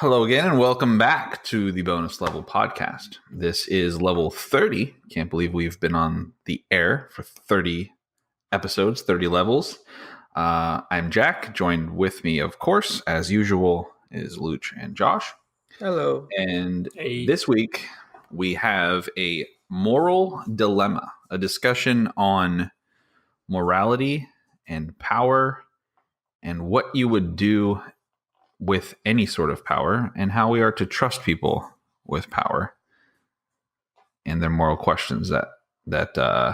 Hello again, and welcome back to the Bonus Level Podcast. This is level 30. Can't believe we've been on the air for 30 episodes, 30 levels. I'm Jack. Joined with me, of course, as usual, is Luch and Josh. Hello. And This week, we have a moral dilemma, a discussion on morality and power and what you would do with any sort of power, and how we are to trust people with power and their moral questions that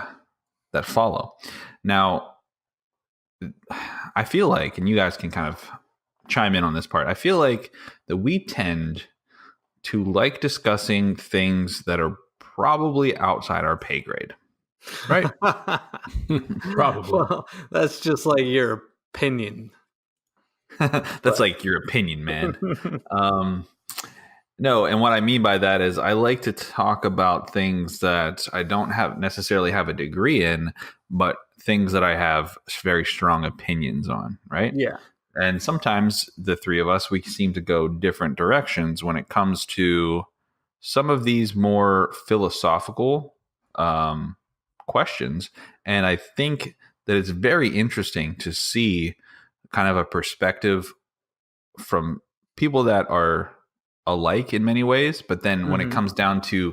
follow. Now, I feel like, and you guys can kind of chime in on this part, I feel like that we tend to like discussing things that are probably outside our pay grade, right? Probably. Well, that's just like your opinion. That's like your opinion, man. No, and what I mean by that is I like to talk about things that I don't necessarily have a degree in, but things that I have very strong opinions on, right? Yeah. And sometimes the three of us, we seem to go different directions when it comes to some of these more philosophical questions. And I think that it's very interesting to see kind of a perspective from people that are alike in many ways, but then when it comes down to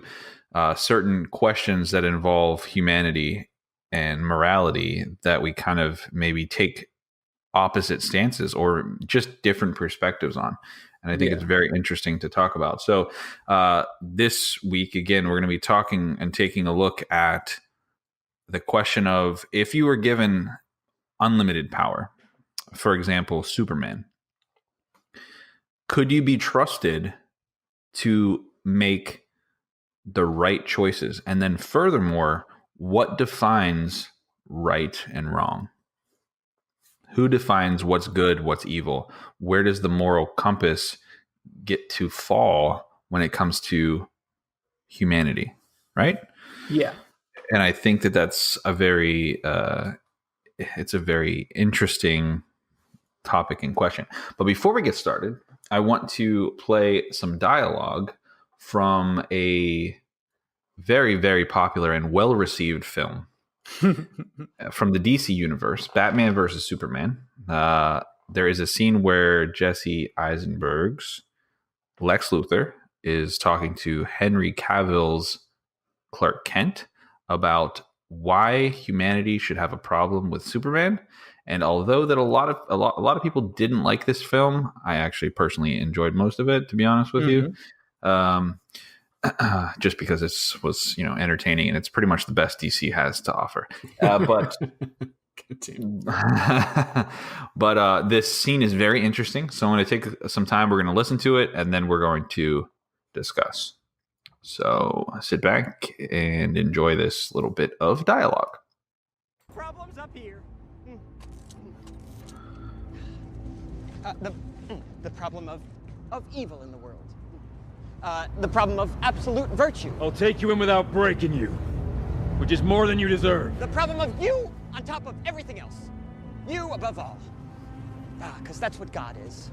certain questions that involve humanity and morality, that we kind of maybe take opposite stances or just different perspectives on. And I think it's very interesting to talk about. So this week, again, we're going to be talking and taking a look at the question of, if you were given unlimited power, for example, Superman, could you be trusted to make the right choices? And then furthermore, what defines right and wrong? Who defines what's good, what's evil? Where does the moral compass get to fall when it comes to humanity, right? Yeah. And I think that that's a very interesting topic in question. But before we get started, I want to play some dialogue from a very, very popular and well-received film from the DC universe, Batman versus Superman. There is a scene where Jesse Eisenberg's Lex Luthor is talking to Henry Cavill's Clark Kent about why humanity should have a problem with Superman. And although that a lot of people didn't like this film, I actually personally enjoyed most of it, to be honest with you. Just because it was, entertaining, and it's pretty much the best DC has to offer. But this scene is very interesting. So I'm going to take some time. We're going to listen to it, and then we're going to discuss. So sit back and enjoy this little bit of dialogue. Problems up here. The problem of evil in the world. The problem of absolute virtue. I'll take you in without breaking you, which is more than you deserve. The problem of you on top of everything else. You above all. Because that's what God is.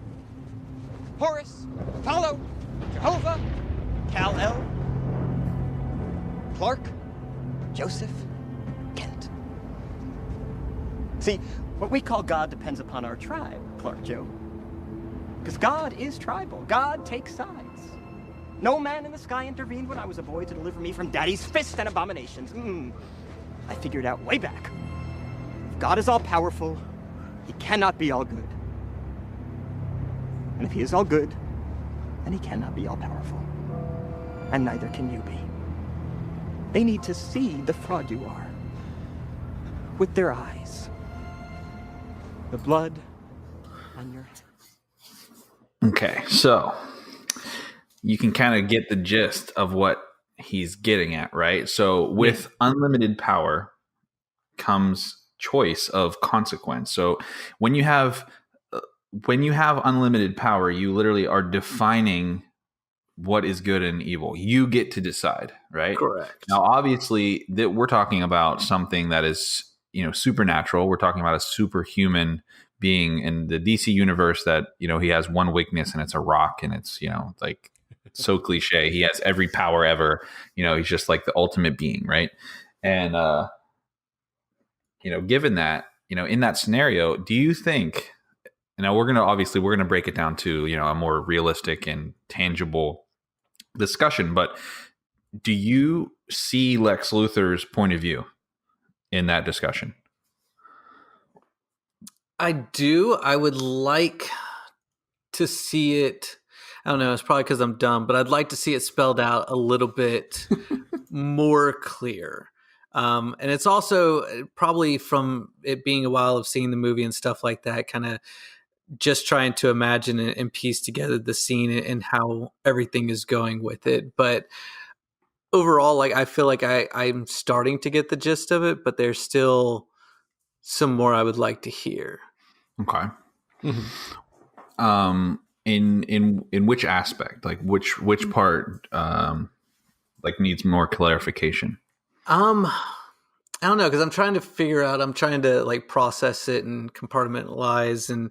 Horus, Apollo, Jehovah, Kal-El, Clark, Joseph, Kent. See, what we call God depends upon our tribe, Clark Joe. Because God is tribal. God takes sides. No man in the sky intervened when I was a boy to deliver me from Daddy's fists and abominations. I figured out way back. If God is all-powerful, he cannot be all good. And if he is all good, then he cannot be all-powerful. And neither can you be. They need to see the fraud you are. With their eyes. The blood on your hands. Okay, so you can kind of get the gist of what he's getting at, right? So with unlimited power comes choice of consequence. So when you have unlimited power, you literally are defining what is good and evil. You get to decide, right? Correct. Now, obviously, that we're talking about something that is, supernatural. We're talking about a superhuman being in the DC universe that, you know, he has one weakness and it's a rock, and it's, you know, like so cliche. He has every power ever. You know, he's just like the ultimate being, right? And you know, given that, you know, in that scenario, do you think, you know, we're gonna break it down to, you know, a more realistic and tangible discussion, but do you see Lex Luthor's point of view in that discussion? I do. I would like to see it. I don't know. It's probably because I'm dumb, but I'd like to see it spelled out a little bit more clear. And it's also probably from it being a while of seeing the movie and stuff like that, kind of just trying to imagine and piece together the scene and how everything is going with it. But overall, like, I feel like I'm starting to get the gist of it, but there's still some more I would like to hear. Okay. Mm-hmm. In which aspect, like which part, like needs more clarification? I don't know, because I'm trying to like process it and compartmentalize and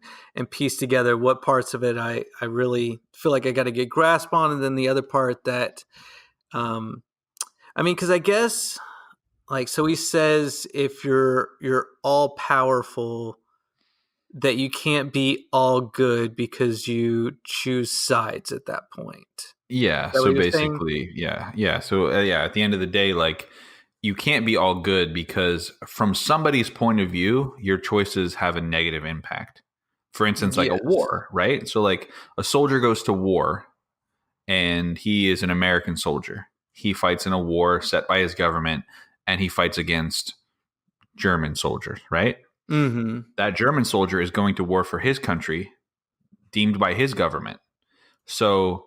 piece together what parts of it I really feel like I got to get grasp on, and then the other part that, I mean, because I guess, like, so he says if you're all powerful, that you can't be all good because you choose sides at that point. Yeah. So basically, yeah. So at the end of the day, like, you can't be all good because from somebody's point of view, your choices have a negative impact. For instance, like a war, right? So like a soldier goes to war and he is an American soldier. He fights in a war set by his government and he fights against German soldiers, right? Mm-hmm. That German soldier is going to war for his country, deemed by his government. So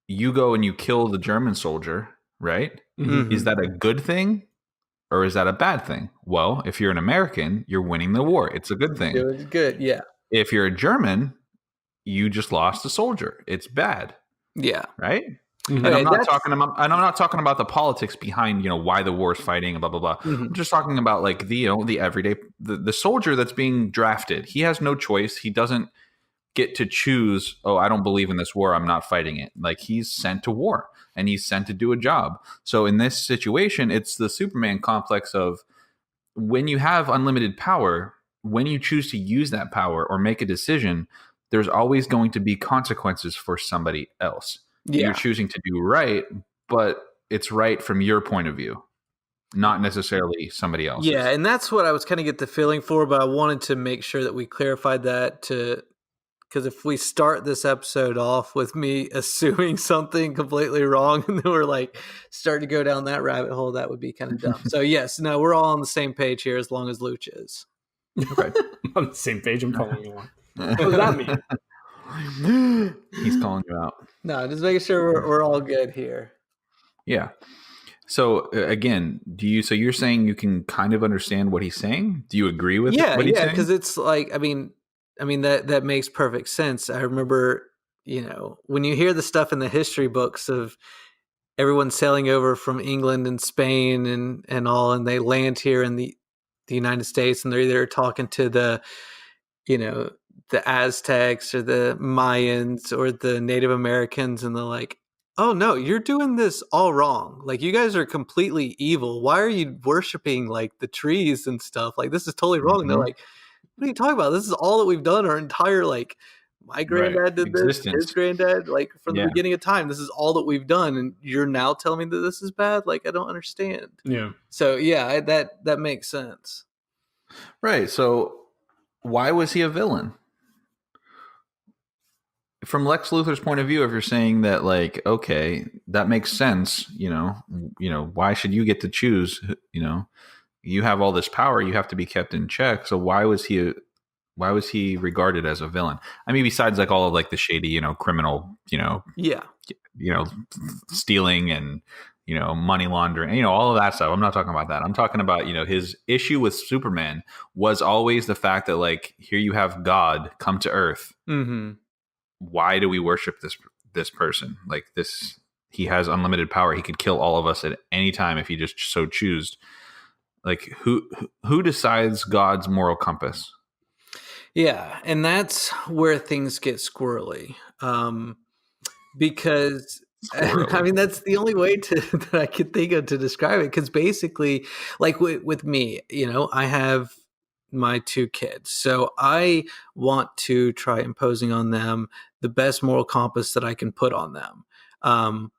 you go and you kill the German soldier, right? Mm-hmm. Is that a good thing or is that a bad thing? Well, if you're an American, you're winning the war. It's a good thing. It's good, yeah. If you're a German, you just lost a soldier. It's bad. Yeah. Right? Mm-hmm. And I'm not talking about the politics behind, you know, why the war is fighting, blah blah blah. Mm-hmm. I'm just talking about like the everyday the soldier that's being drafted. He has no choice. He doesn't get to choose, oh, I don't believe in this war, I'm not fighting it. Like, he's sent to war and he's sent to do a job. So in this situation, it's the Superman complex of when you have unlimited power, when you choose to use that power or make a decision, there's always going to be consequences for somebody else. Yeah. You're choosing to do right, but it's right from your point of view, not necessarily somebody else's. Yeah, and that's what I was kind of get the feeling for, but I wanted to make sure that we clarified that because if we start this episode off with me assuming something completely wrong and then we're like starting to go down that rabbit hole, that would be kind of dumb. So yes, no, we're all on the same page here as long as Luch is. Okay. On the same page, I'm calling you on. What does that mean? He's calling you out. No, just making sure we're all good here. Yeah. So again, so you're saying you can kind of understand what he's saying? Do you agree with what he's saying? Yeah, because it's like, I mean that makes perfect sense. I remember, you know, when you hear the stuff in the history books of everyone sailing over from England and Spain and all, and they land here in the United States, and they're either talking to the, you know, the Aztecs or the Mayans or the Native Americans, and they're like, oh no, you're doing this all wrong. Like, you guys are completely evil. Why are you worshiping like the trees and stuff? Like, this is totally wrong. Mm-hmm. And they're like, what are you talking about? This is all that we've done our entire, like, my granddad did this, his granddad, like, from the beginning of time. This is all that we've done, and you're now telling me that this is bad? Like, I don't understand. Yeah. So yeah, that makes sense. Right. So why was he a villain? From Lex Luthor's point of view, if you're saying that, like, okay, that makes sense, you know, why should you get to choose? You know, you have all this power, you have to be kept in check. So why was he regarded as a villain? I mean, besides like all of like the shady, you know, criminal, you know, stealing and, you know, money laundering, you know, all of that stuff. I'm not talking about that. I'm talking about, you know, his issue with Superman was always the fact that, like, here you have God come to Earth. Mm-hmm. Why do we worship this person? Like, this, he has unlimited power. He could kill all of us at any time if he just so choose. Like, who decides God's moral compass? Yeah, and that's where things get squirrely. Because I Squirrely. mean that's the only way to that I could think of to describe it. Because basically, like with me, I have my two kids, so I want to try imposing on them the best moral compass that I can put on them. Um,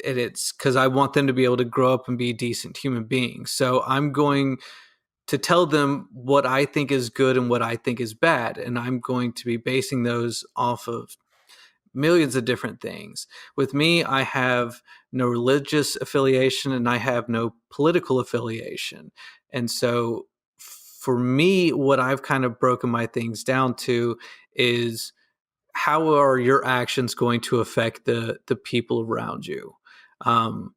and it's because I want them to be able to grow up and be decent human beings. So I'm going to tell them what I think is good and what I think is bad, and I'm going to be basing those off of millions of different things. With me, I have no religious affiliation and I have no political affiliation. And so for me, what I've kind of broken my things down to is how are your actions going to affect the people around you? Um,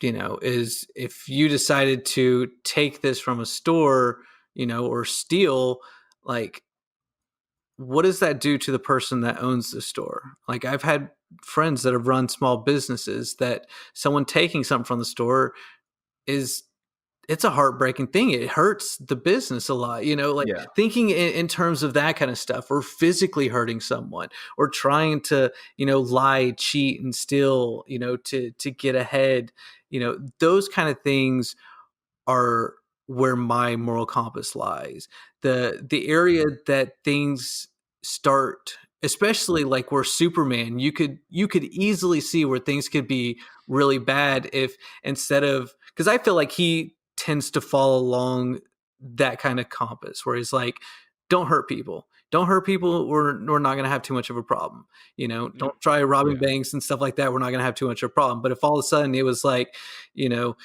is if you decided to take this from a store, or steal, like what does that do to the person that owns the store? Like I've had friends that have run small businesses that someone taking something from the store is it's a heartbreaking thing. It hurts the business a lot, like Yeah. thinking in terms of that kind of stuff, or physically hurting someone, or trying to, lie, cheat, and steal, to get ahead. Those kind of things are where my moral compass lies. The area that things start, especially like where Superman, you could easily see where things could be really bad if instead of, because I feel like he tends to fall along that kind of compass where he's like, don't hurt people. Don't hurt people. We're not going to have too much of a problem. Don't try robbing Yeah. banks and stuff like that. We're not going to have too much of a problem. But if all of a sudden it was like, you know,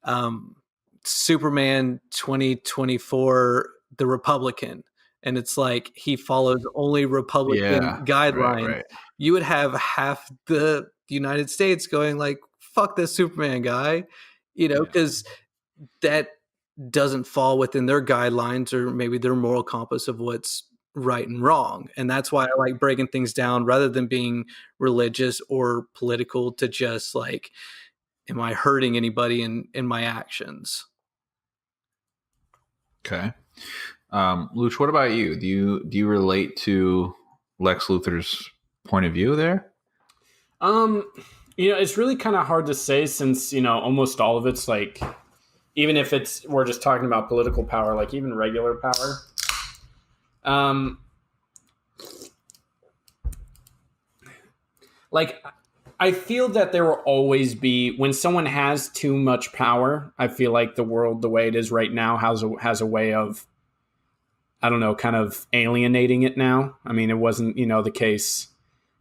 um, Superman 2024, the Republican, and it's like he follows only Republican Yeah. guidelines, Right. you would have half the United States going like, fuck this Superman guy, Yeah. because that doesn't fall within their guidelines or maybe their moral compass of what's right and wrong. And that's why I like breaking things down rather than being religious or political to just like, am I hurting anybody in my actions? Okay. Luch, what about you? Do you relate to Lex Luthor's point of view there? It's really kind of hard to say since, almost all of it's like, even if we're just talking about political power, like even regular power. Like I feel that there will always be, when someone has too much power, I feel like the world, the way it is right now, has a way of, I don't know, kind of alienating it now. I mean, it wasn't, the case,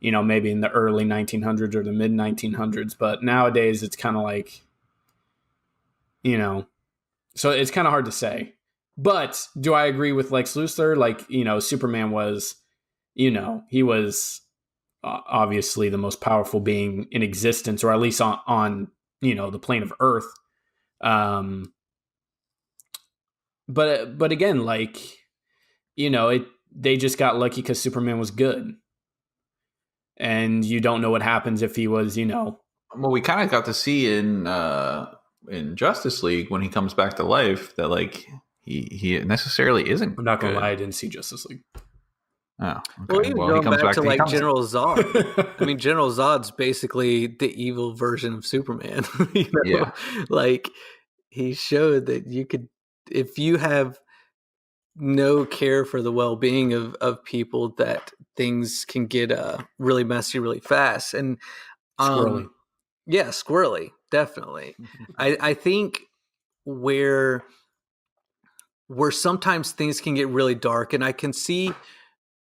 maybe in the early 1900s or the mid 1900s, but nowadays it's kind of like, so it's kind of hard to say. But do I agree with Lex Luthor? Like, Superman was, he was obviously the most powerful being in existence, or at least on the plane of Earth. But again, like, they just got lucky because Superman was good, and you don't know what happens if he was, Well, we kind of got to see in Justice League when he comes back to life that like he necessarily isn't. I'm not gonna good. lie, I didn't see Justice League. Oh, okay. Well, even he going comes back to he like comes- General Zod. I mean, General Zod's basically the evil version of Superman. Yeah. Like he showed that you could, if you have no care for the well-being of people, that things can get really messy really fast. And Squirrely. yeah, squirrely, definitely. I think where sometimes things can get really dark, and I can see,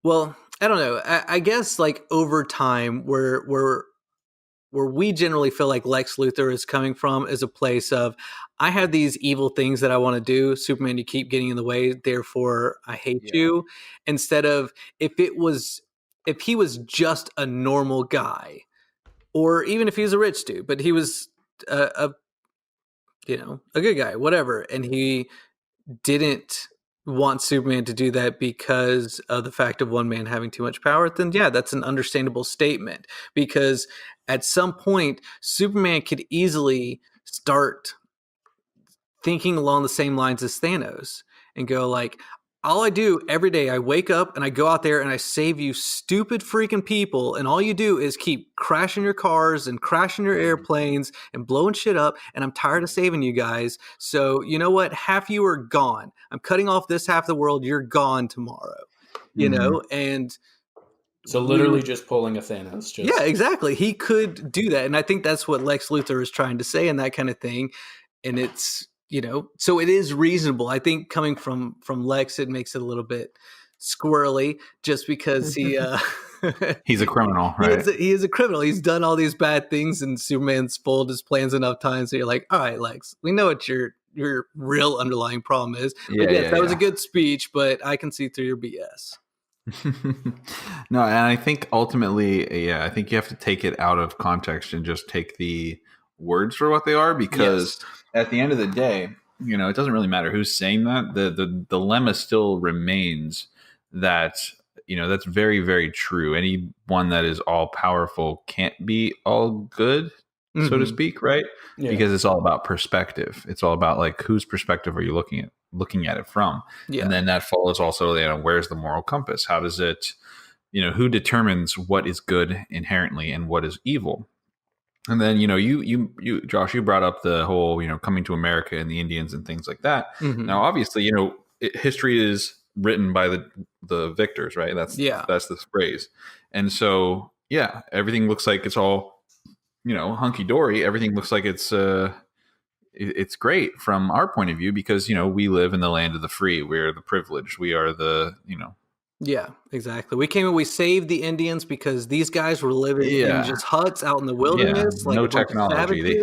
well, I don't know. I guess like over time, where we generally feel like Lex Luthor is coming from is a place of, I have these evil things that I want to do. Superman, you keep getting in the way, therefore I hate you. Instead of if he was just a normal guy, or even if he was a rich dude, but he was a good guy, whatever, and he didn't want Superman to do that because of the fact of one man having too much power, then yeah, that's an understandable statement. Because at some point, Superman could easily start thinking along the same lines as Thanos and go like, all I do every day, I wake up and I go out there and I save you stupid freaking people. And all you do is keep crashing your cars and crashing your airplanes and blowing shit up. And I'm tired of saving you guys. So you know what? Half you are gone. I'm cutting off this half of the world. You're gone tomorrow, you know? And so literally just pulling a Thanos. Yeah, exactly. He could do that. And I think that's what Lex Luthor is trying to say and that kind of thing. And it's, you know, so it is reasonable. I think coming from Lex, it makes it a little bit squirrely just because he he's a criminal, right? He is a criminal. He's done all these bad things and Superman's foiled his plans enough times. So you're like, all right, Lex, we know what your real underlying problem is. But yes, that was a good speech, but I can see through your BS. No, and I think ultimately, I think you have to take it out of context and just take the words for what they are, because at the end of the day, you know, it doesn't really matter who's saying that. The dilemma still remains that, you know, that's very, very true. Anyone that is all powerful can't be all good, so to speak, right? Yeah. Because it's all about perspective. It's all about like whose perspective are you looking at it from? And then that follows also, you know, where's the moral compass? How does it, you know, who determines what is good inherently and what is evil? And then, you know, you Josh, you brought up the whole, you know, coming to America and the Indians and things like that. Now, obviously, you know, history is written by the victors, right? That's the phrase. And so, everything looks like it's all, you know, hunky dory. Everything looks like it's great from our point of view because, you know, we live in the land of the free. We're the privileged. We are the, you know. Yeah, exactly. We came and we saved the Indians because these guys were living in just huts out in the wilderness, like no technology.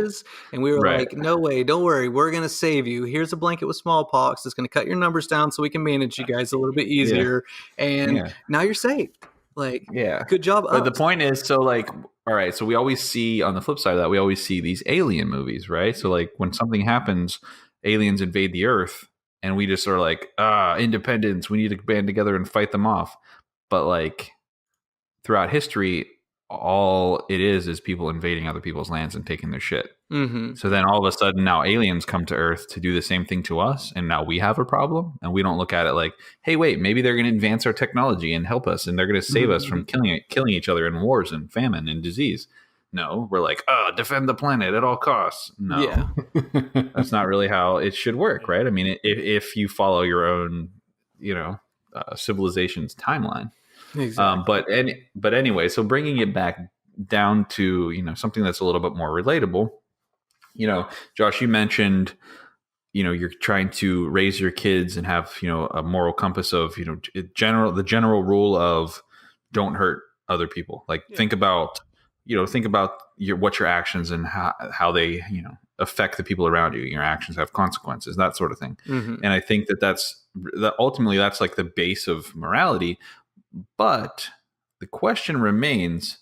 And we were like, no way, don't worry. We're going to save you. Here's a blanket with smallpox. It's going to cut your numbers down so we can manage you guys a little bit easier. And now you're saved. Like, good job. But the point is, so like, all right, so we always see on the flip side of that, we always see these alien movies, right? So like when something happens, aliens invade the earth. And we just are like, independence. We need to band together and fight them off. But like throughout history, all it is people invading other people's lands and taking their shit. So then all of a sudden now aliens come to Earth to do the same thing to us. And now we have a problem. And we don't look at it like, hey, wait, maybe they're going to advance our technology and help us. And they're going to save us from killing each other in wars and famine and disease. No, we're like, defend the planet at all costs. No, that's not really how it should work, right? I mean, if you follow your own, you know, civilization's timeline. Exactly. But anyway, so bringing it back down to, you know, something that's a little bit more relatable. You know, Josh, you mentioned, you know, you're trying to raise your kids and have, you know, a moral compass of, you know, the general rule of don't hurt other people. Like think about what your actions and how they, you know, affect the people around you. Your actions have consequences, that sort of thing. And I think that ultimately that's like the base of morality. But the question remains,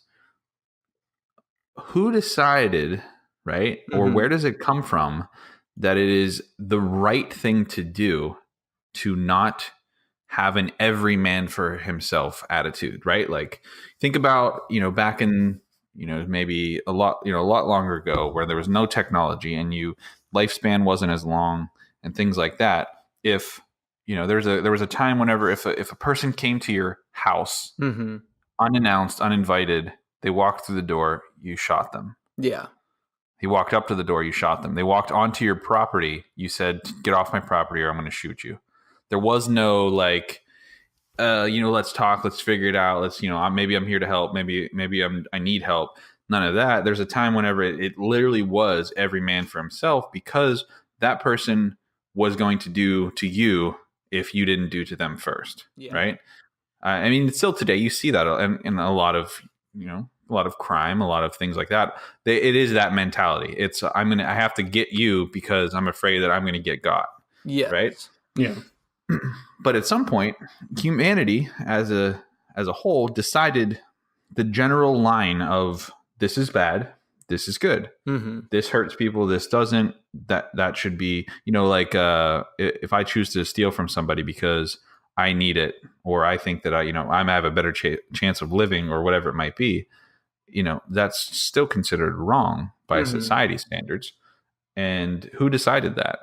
who decided, right? Or where does it come from that it is the right thing to do to not have an every man for himself attitude, right? Like think about, you know, back in, you know, maybe a lot longer ago where there was no technology and lifespan wasn't as long and things like that. If, you know, there was a time whenever if a person came to your house unannounced, uninvited, they walked through the door, you shot them. Yeah. He walked up to the door, you shot them. They walked onto your property, you said, get off my property or I'm going to shoot you. There was no like, you know, let's talk, let's figure it out. Let's, you know, maybe I'm here to help. Maybe I need help. None of that. There's a time whenever it literally was every man for himself because that person was going to do to you if you didn't do to them first. Yeah. Right. I mean, still today you see that in a lot of, you know, a lot of crime, a lot of things like that. It is that mentality. It's I have to get you because I'm afraid that I'm going to get got. Yeah. Right. Yeah. But at some point, humanity as a whole decided the general line of this is bad, this is good, this hurts people, this doesn't. That should be, you know, like if I choose to steal from somebody because I need it, or I think that I have a better chance of living, or whatever it might be, you know, that's still considered wrong by society standards. And who decided that?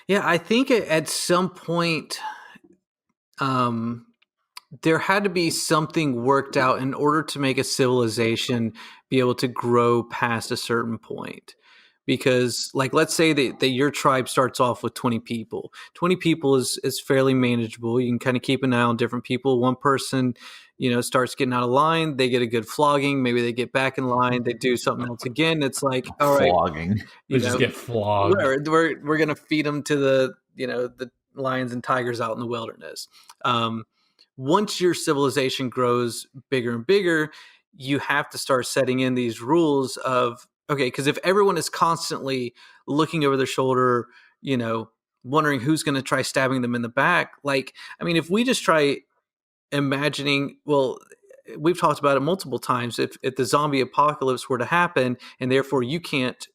Yeah, I think at some point, um, there had to be something worked out in order to make a civilization be able to grow past a certain point. Because, like, let's say that your tribe starts off with 20 people. 20 people is fairly manageable. You can kind of keep an eye on different people. One person, starts getting out of line. They get a good flogging. Maybe they get back in line. They do something else again. It's like, all right, Flogging. We just get flogged. we're gonna feed them to the lions and tigers out in the wilderness. Once your civilization grows bigger and bigger, you have to start setting in these rules of, okay, because if everyone is constantly looking over their shoulder, wondering who's going to try stabbing them in the back, like, I mean, if we just try imagining, well, we've talked about it multiple times. If the zombie apocalypse were to happen, and therefore you can't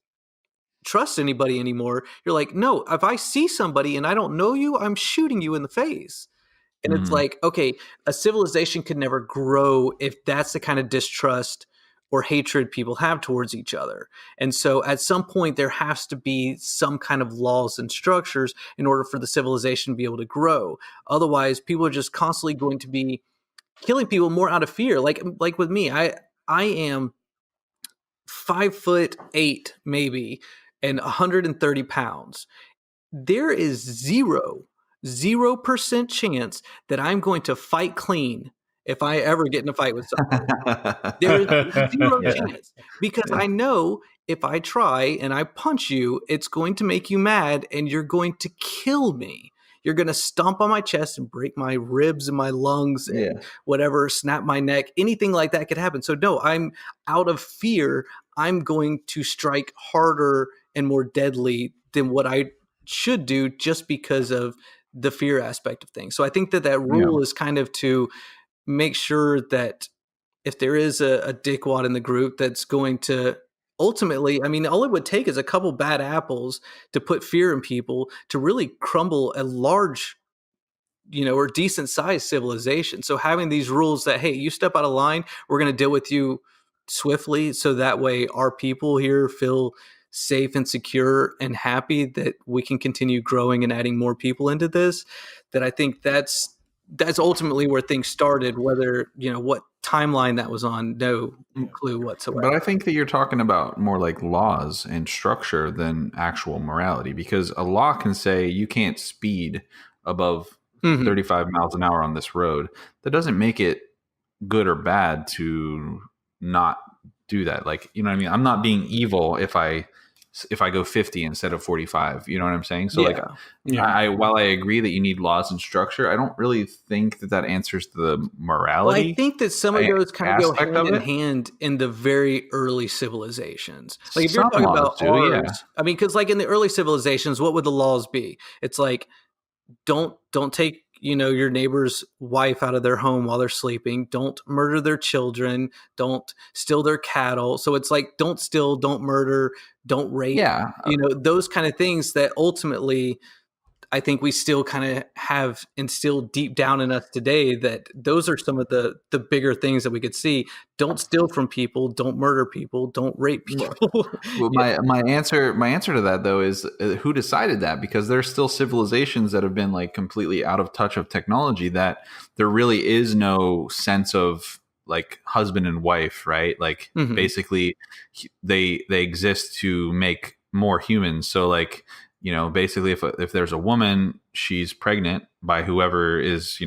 trust anybody anymore, you're like, no, if I see somebody and I don't know you, I'm shooting you in the face. And it's like, okay, a civilization could never grow if that's the kind of distrust or hatred people have towards each other. And so at some point, there has to be some kind of laws and structures in order for the civilization to be able to grow. Otherwise, people are just constantly going to be killing people more out of fear. Like with me, I am 5'8", maybe, and 130 pounds. There is 0% chance that I'm going to fight clean if I ever get in a fight with somebody. There is 0 chance, because I know if I try and I punch you, it's going to make you mad and you're going to kill me. You're going to stomp on my chest and break my ribs and my lungs and whatever, snap my neck. Anything like that could happen. So no, I'm out of fear. I'm going to strike harder and more deadly than what I should do, just because of the fear aspect of things. So I think that rule is kind of to make sure that if there is a dickwad in the group that's going to ultimately, I mean, all it would take is a couple bad apples to put fear in people to really crumble a large, or decent sized civilization. So having these rules that, hey, you step out of line, we're going to deal with you swiftly. So that way our people here feel safe and secure and happy that we can continue growing and adding more people into this. That I think that's ultimately where things started. Whether, what timeline that was on, no clue whatsoever. But I think that you're talking about more like laws and structure than actual morality, because a law can say you can't speed above 35 miles an hour on this road. That doesn't make it good or bad to not do that. Like, you know what I mean? I'm not being evil if I go 50 instead of 45, you know what I'm saying? So while I agree that you need laws and structure, I don't really think that answers the morality. Well, I think that some of those kind of go hand in hand in the very early civilizations. Like if you're talking about ours, I mean, because like in the early civilizations, what would the laws be? It's like, don't take your neighbor's wife out of their home while they're sleeping. Don't murder their children. Don't steal their cattle. So it's like, don't steal, don't murder, don't rape. Yeah. Those kind of things that ultimately I think we still kind of have instilled deep down in us today, that those are some of the bigger things that we could see. Don't steal from people, don't murder people, don't rape people. Well, my answer to that though is who decided that? Because there's still civilizations that have been like completely out of touch of technology, that there really is no sense of like husband and wife, right? Like basically they exist to make more humans. So like, basically if there's a woman, she's pregnant by whoever is,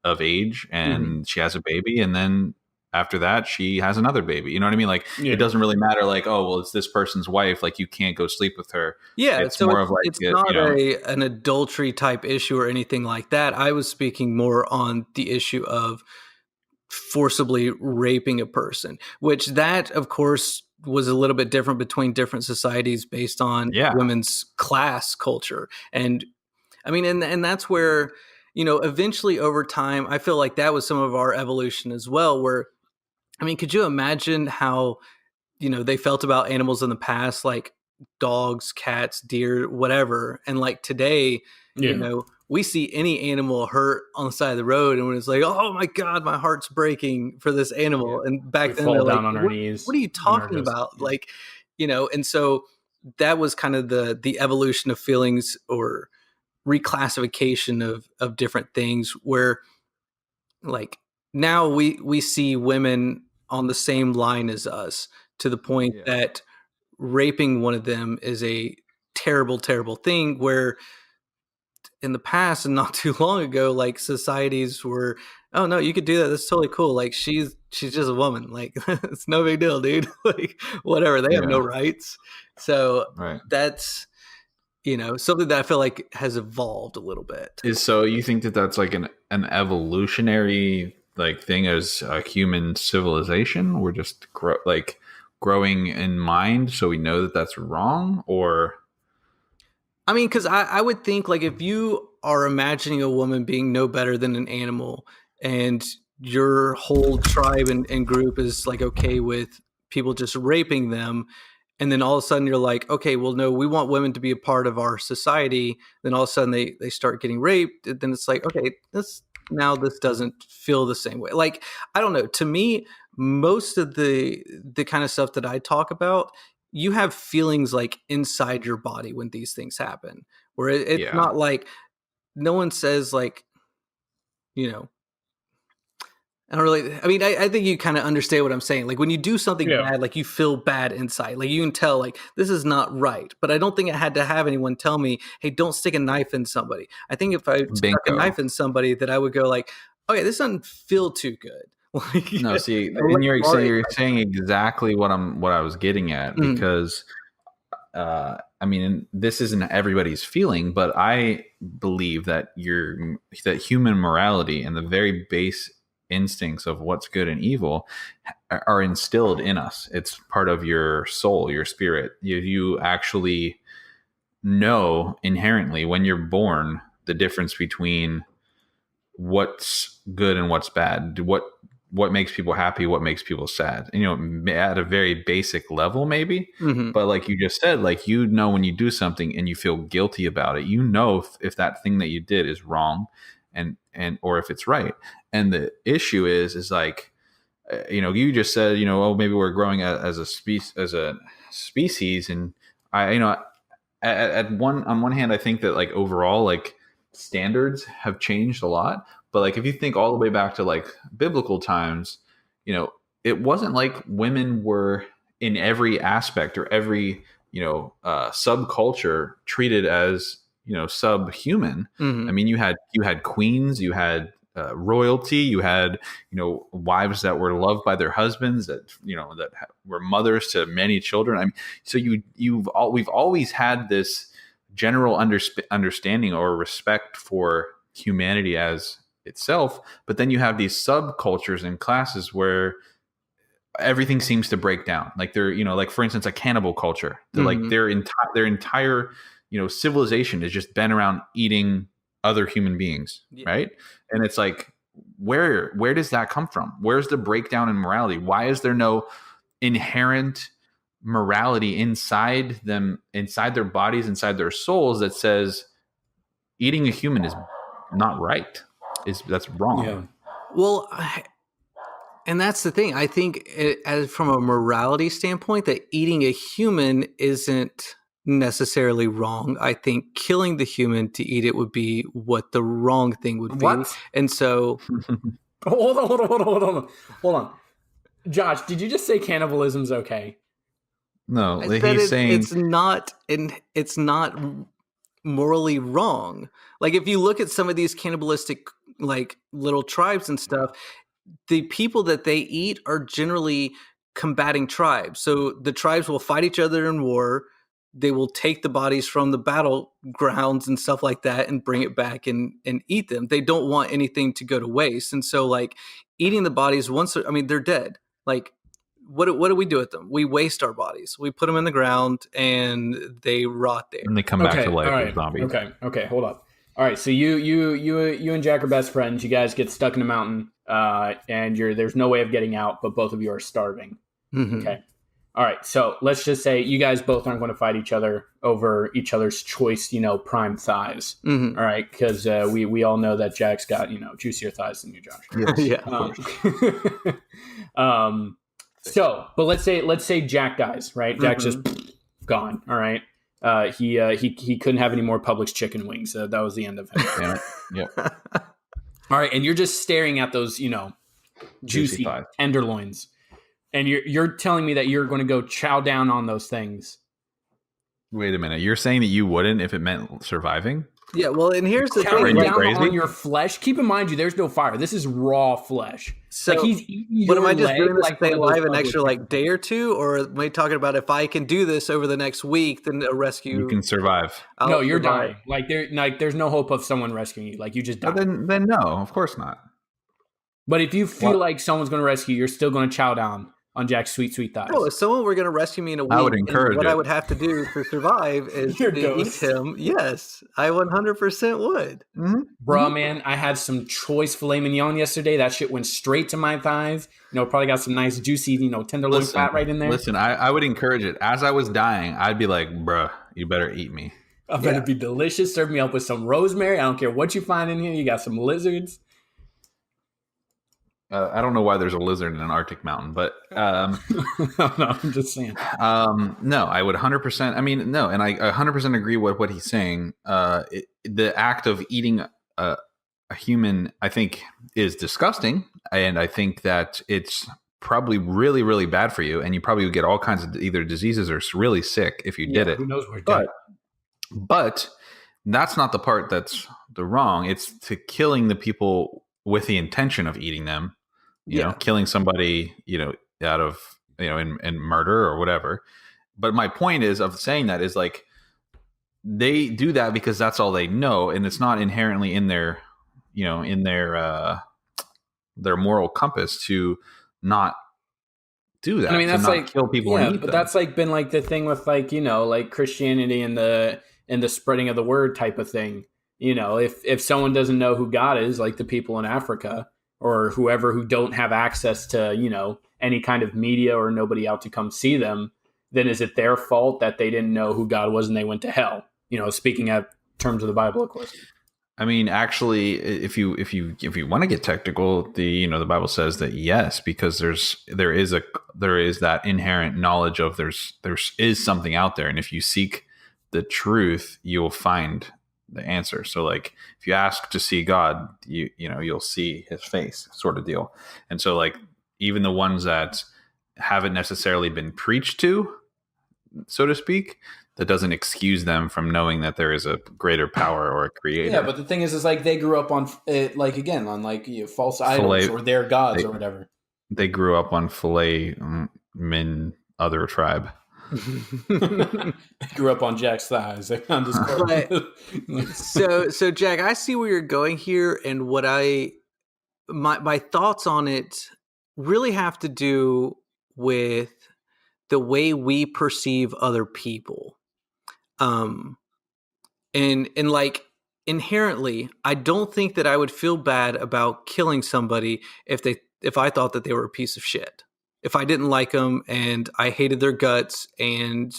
of age, and she has a baby, and then after that she has another baby. You know what I mean? Like it doesn't really matter like, oh, well, it's this person's wife, like you can't go sleep with her. Yeah. It's more of like, it's not an adultery type issue or anything like that. I was speaking more on the issue of forcibly raping a person, which that of course was a little bit different between different societies based on women's class culture. And I mean, and that's where, eventually over time, I feel like that was some of our evolution as well, where, I mean, could you imagine how, they felt about animals in the past, like dogs, cats, deer, whatever. And like today, we see any animal hurt on the side of the road, and it's like, oh my God, my heart's breaking for this animal. And back then, they're like, what are you talking about? Like, and so that was kind of the evolution of feelings, or reclassification of different things where like now we see women on the same line as us to the point that raping one of them is a terrible, terrible thing, where in the past and not too long ago, like societies were, oh no, you could do that. That's totally cool. Like she's just a woman. Like it's no big deal, dude. Like whatever. They have no rights. So that's, something that I feel like has evolved a little bit. So you think that that's like an evolutionary like thing as a human civilization? We're just growing in mind, so we know that that's wrong? Or I mean, because I would think like if you are imagining a woman being no better than an animal and your whole tribe and group is like okay with people just raping them, and then all of a sudden you're like, okay, well, no, we want women to be a part of our society. Then all of a sudden they start getting raped. Then it's like, okay, this doesn't feel the same way. Like, I don't know. To me, most of the kind of stuff that I talk about, you have feelings like inside your body when these things happen, where it's not like no one says like, I think you kind of understand what I'm saying. Like when you do something bad, like you feel bad inside, like you can tell like this is not right, but I don't think I had to have anyone tell me, hey, don't stick a knife in somebody. I think if I stuck a knife in somebody that I would go like, okay, this doesn't feel too good. Like, no, see, and you're saying exactly what I was getting at, because this isn't everybody's feeling, but I believe that human morality and the very base instincts of what's good and evil are instilled in us. It's part of your soul, your spirit. You actually know inherently when you're born the difference between what's good and what's bad, what makes people happy, what makes people sad, at a very basic level maybe. But like you just said, like, when you do something and you feel guilty about it, if that thing that you did is wrong and or if it's right. And the issue is like, you just said, maybe we're growing as a species. And on one hand, I think that like overall, like standards have changed a lot. But like, if you think all the way back to like biblical times, it wasn't like women were in every aspect or every, subculture treated as, subhuman. I mean, you had queens, you had royalty, you had, wives that were loved by their husbands, that, that were mothers to many children. I mean, so we've always had this general understanding or respect for humanity as itself, but then you have these subcultures and classes where everything seems to break down. Like they're, like for instance, a cannibal culture. They're like their entire, civilization has just been around eating other human beings, right? And it's like, where does that come from? Where's the breakdown in morality? Why is there no inherent morality inside them, inside their bodies, inside their souls, that says eating a human is not right? That's wrong. Yeah. Well, and that's the thing. I think as from a morality standpoint, that eating a human isn't necessarily wrong. I think killing the human to eat it would be what the wrong thing would be. What? And so hold on. Josh, did you just say cannibalism's okay? No, he's saying it's not morally wrong. Like if you look at some of these cannibalistic like little tribes and stuff, the people that they eat are generally combating tribes. So the tribes will fight each other in war. They will take the bodies from the battlegrounds and stuff like that and bring it back and eat them. They don't want anything to go to waste. And so like eating the bodies they're dead. Like what do we do with them? We waste our bodies. We put them in the ground and they rot there. And they come back to life as zombies. Okay, hold up. All right, so you and Jack are best friends. You guys get stuck in a mountain, and there's no way of getting out, but both of you are starving. Mm-hmm. Okay. All right, so let's just say you guys both aren't going to fight each other over each other's choice, prime thighs. Mm-hmm. All right, because we all know that Jack's got juicier thighs than you, Josh. Yes. Yeah. So, but let's say Jack dies, right? Jack's just gone. All right. He couldn't have any more Publix chicken wings. That was the end of him. Damn it. Yep. All right, and you're just staring at those, juicy thighs. tenderloins, and you're telling me that you're going to go chow down on those things. Wait a minute. You're saying that you wouldn't if it meant surviving? Yeah, well, and here's the Chowing thing. you down crazy? on your flesh. Keep in mind, there's no fire. This is raw flesh. So, like he's eating but am your I just leg doing this like to stay one of those alive an extra Publix day or two, or am I talking about if I can do this over the next week, then a rescue? You can survive. I'll No, you're survive. dying. There's no hope of someone rescuing you. Like you just die. But then no, of course not. But if you feel like someone's going to rescue you, you're still going to chow down on Jack's sweet thighs. No, if someone were going to rescue me in a week, I would and encourage what it. I would have to do to survive is Your to ghost. eat him. Yes, I 100% would. Bruh, man, I had some choice filet mignon yesterday. That shit went straight to my thighs. Probably got some nice juicy, tenderloin fat right in there. Listen, I would encourage it. As I was dying, I'd be like, bruh, you better eat me. I better be delicious. Serve me up with some rosemary. I don't care what you find in here. You got some lizards. I don't know why there's a lizard in an Arctic mountain, but No, I'm just saying. no, I would 100%. I mean, no, and I 100% agree with what he's saying. The act of eating a human, I think, is disgusting, and I think that it's probably really, really bad for you, and you probably would get all kinds of either diseases or really sick if you did it. Who knows where it got. But that's not the part that's the wrong. It's to killing the people with the intention of eating them. You know, killing somebody, out of, in murder or whatever. But my point is of saying that is like, they do that because that's all they know. And it's not inherently in their, their moral compass to not do that. I mean, that's to not like kill people. Yeah, and eat but them. that's like been like the thing with like Christianity and the spreading of the word type of thing. If someone doesn't know who God is, like the people in Africa or whoever who don't have access to, any kind of media or nobody out to come see them, then is it their fault that they didn't know who God was and they went to hell? Speaking at terms of the Bible, of course. I mean, actually, if you want to get technical, the Bible says that yes, because there is that inherent knowledge of there is something out there, and if you seek the truth, you'll find the answer. So like if you ask to see God, you'll see his face, sort of deal. And so like even the ones that haven't necessarily been preached to, so to speak, that doesn't excuse them from knowing that there is a greater power or a creator. Yeah, but the thing is like they grew up on false idols or their gods or whatever. They grew up on filet min other tribe. Grew up on Jack's thighs. On Discord. So Jack, I see where you're going here, and what my thoughts on it really have to do with the way we perceive other people. And like inherently, I don't think that I would feel bad about killing somebody if I thought that they were a piece of shit. If I didn't like them and I hated their guts and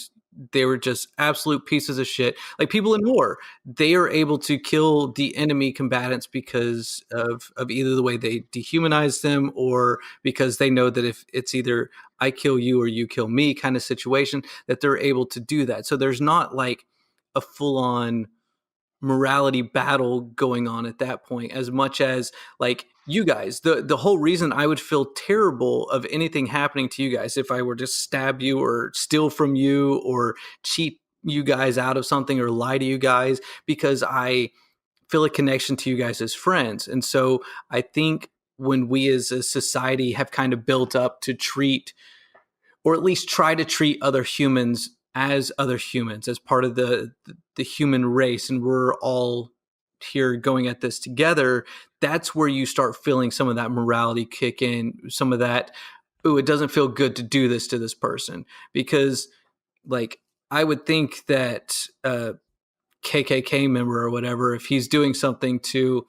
they were just absolute pieces of shit. Like people in war, they are able to kill the enemy combatants because of either the way they dehumanize them or because they know that if it's either I kill you or you kill me kind of situation, that they're able to do that. So there's not like a full-on morality battle going on at that point, as much as like you guys, the whole reason I would feel terrible of anything happening to you guys, if I were to stab you or steal from you or cheat you guys out of something or lie to you guys, because I feel a connection to you guys as friends. And so I think when we as a society have kind of built up to treat, or at least try to treat other humans as other humans, as part of the human race, and we're all here going at this together, that's where you start feeling some of that morality kick in, some of that, ooh, it doesn't feel good to do this to this person. Because like I would think that KKK member or whatever, if he's doing something to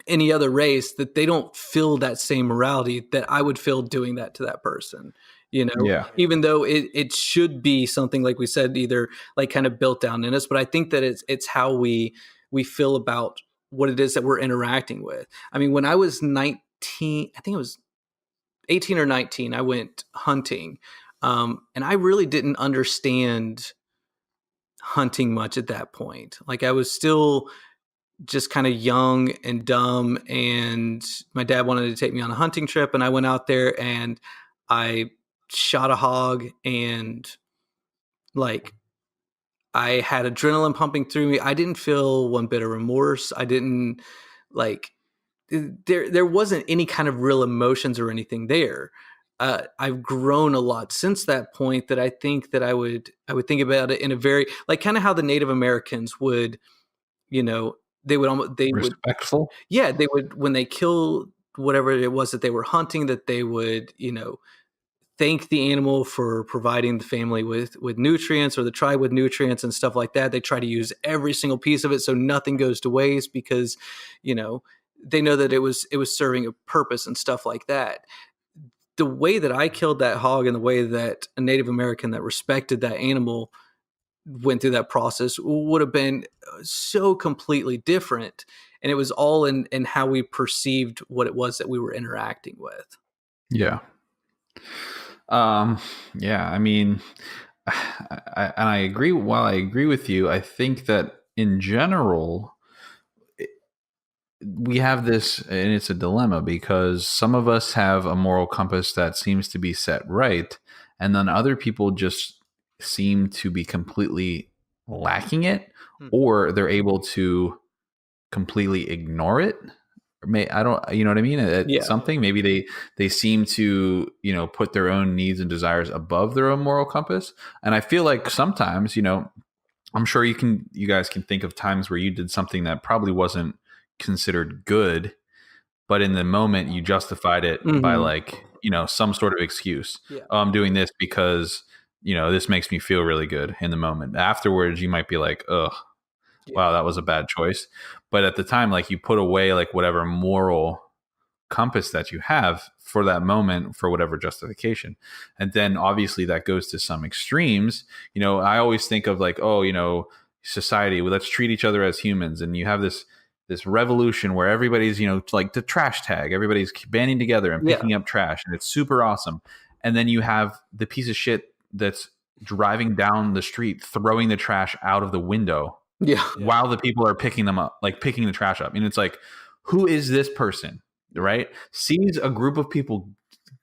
any other race, that they don't feel that same morality that I would feel doing that to that person. Even though it should be something, like we said, either like kind of built down in us, but I think that it's how we feel about what it is that we're interacting with. I mean, when I was 19, I think it was 18 or 19, I went hunting, and I really didn't understand hunting much at that point. Like I was still just kind of young and dumb, and my dad wanted to take me on a hunting trip, and I went out there and I shot a hog, and like I had adrenaline pumping through me. I didn't feel one bit of remorse. I didn't like there wasn't any kind of real emotions or anything there. I've grown a lot since that point, that I think that I would think about it in a very, like, kind of how the Native Americans would, you know, they would Respectful. yeah, they would, when they kill whatever it was that they were hunting, that they would, thank the animal for providing the family with nutrients, or the tribe with nutrients and stuff like that. They try to use every single piece of it so nothing goes to waste, because, they know that it was serving a purpose and stuff like that. The way that I killed that hog and the way that a Native American that respected that animal went through that process would have been so completely different. And it was all in how we perceived what it was that we were interacting with. Yeah. Yeah. I mean, I agree. While I agree with you, I think that in general, we have this, and it's a dilemma, because some of us have a moral compass that seems to be set right, and then other people just seem to be completely lacking it, or they're able to completely ignore it. I don't, you know what I mean? Something, maybe they seem to, put their own needs and desires above their own moral compass. And I feel like sometimes, I'm sure you guys can think of times where you did something that probably wasn't considered good, but in the moment you justified it by, like, some sort of excuse. Yeah. Oh, I'm doing this because, this makes me feel really good in the moment. Afterwards, you might be like, ugh, wow, that was a bad choice. But at the time, like, you put away like whatever moral compass that you have for that moment, for whatever justification. And then obviously that goes to some extremes. I always think of like, society, well, let's treat each other as humans. And you have this revolution where everybody's, like the trash tag, everybody's banding together and picking up trash, and it's super awesome. And then you have the piece of shit that's driving down the street, throwing the trash out of the window while the people are picking them up, like picking the trash up. And it's like, who is this person, right? Sees a group of people